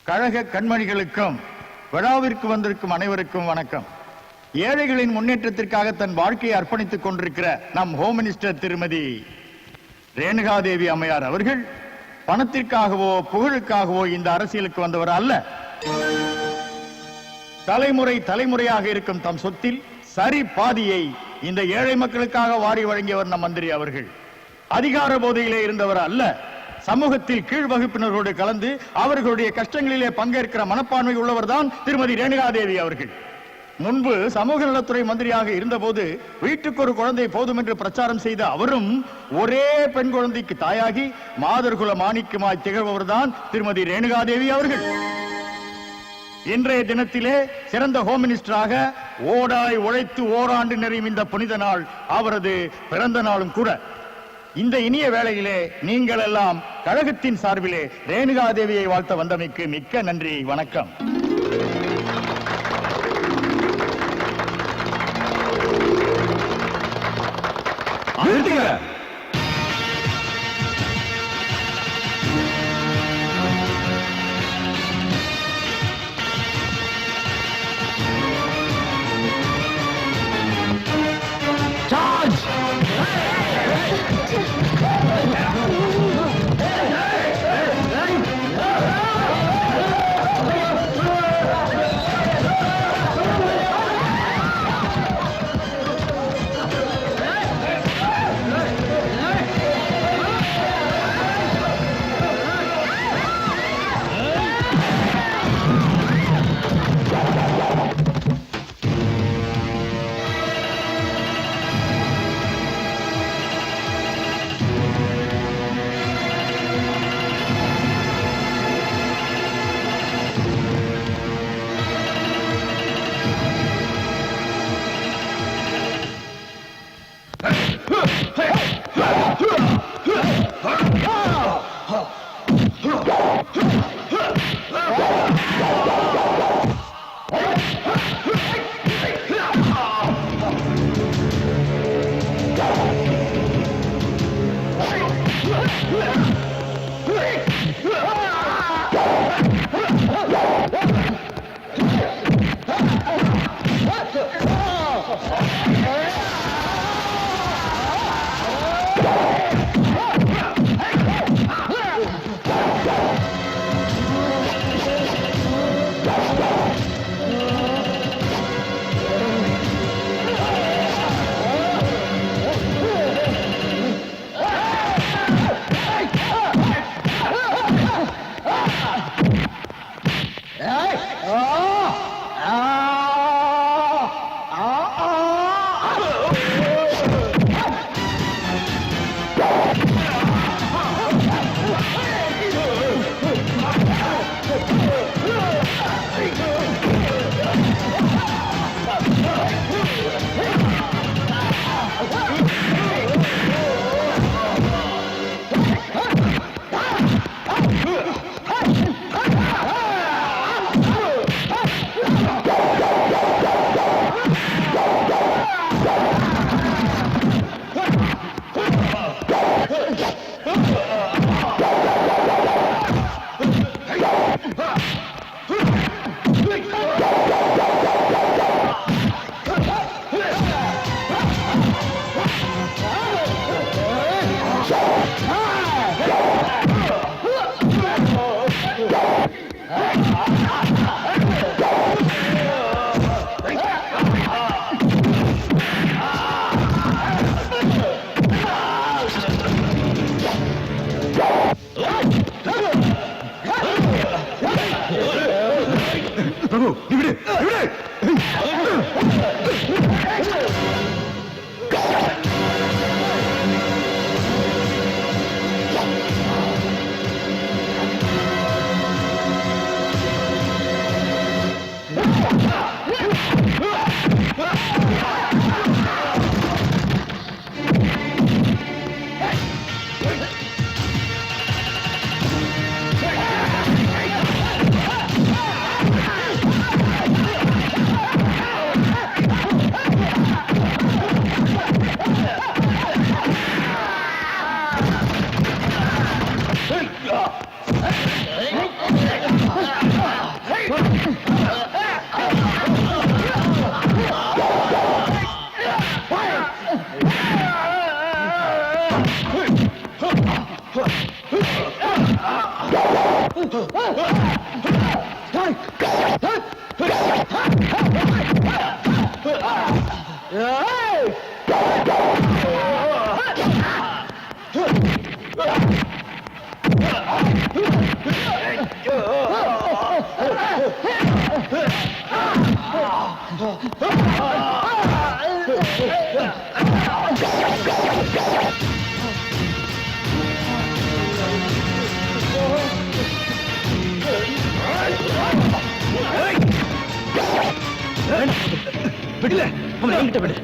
கழக கண்மணிகளுக்கும் விழாவிற்கு வந்திருக்கும் அனைவருக்கும் வணக்கம். ஏழைகளின் முன்னேற்றத்திற்காக தன் வாழ்க்கையை அர்ப்பணித்துக் கொண்டிருக்கிற நம் ஹோம் மினிஸ்டர் திருமதி ரேணுகாதேவி அம்மையார் அவர்கள் பணத்திற்காகவோ புகழுக்காகவோ இந்த அரசியலுக்கு வந்தவர் அல்ல. தலைமுறையாக இருக்கும் தம் சொத்தில் சரி பாதியை இந்த ஏழை மக்களுக்காக வாரி வழங்கியவர் நம் மந்திரி அவர்கள். அதிகார போதையிலே இருந்தவர் அல்ல. சமூகத்தில் கீழ் வகுப்பினரோடு கலந்து அவர்களுடைய கஷ்டங்களிலே பங்கேற்கிற மனப்பான்மை உள்ளவர் தான் திருமதி ரேணுகாதேவி அவர்கள். முன்பு சமூக நலத்துறை மந்திரியாக இருந்தபோது வீட்டுக்கு ஒரு குழந்தை போதும் என்று பிரச்சாரம் செய்த அவரும் ஒரே பெண் குழந்தைக்கு தாயாகி மாதர்குல மாணிக்கமாய் திகழ்பவர் தான் திருமதி ரேணுகாதேவி அவர்கள். இன்றைய தினத்திலே சிறந்த ஹோம் மினிஸ்டராக ஓடாய் உழைத்து ஓராண்டு நிறையும் இந்த புனித நாள் அவரது பிறந்த நாளும் கூட. இந்த இனிய வேளையிலே நீங்கள் எல்லாம் கழகத்தின் சார்பிலே ரேணுகாதேவியை வாழ்த்த வந்தமைக்கு மிக்க நன்றி, வணக்கம். பிரபு, நீ விடு, விடு. விடல அவனை என்கிட்ட விடு.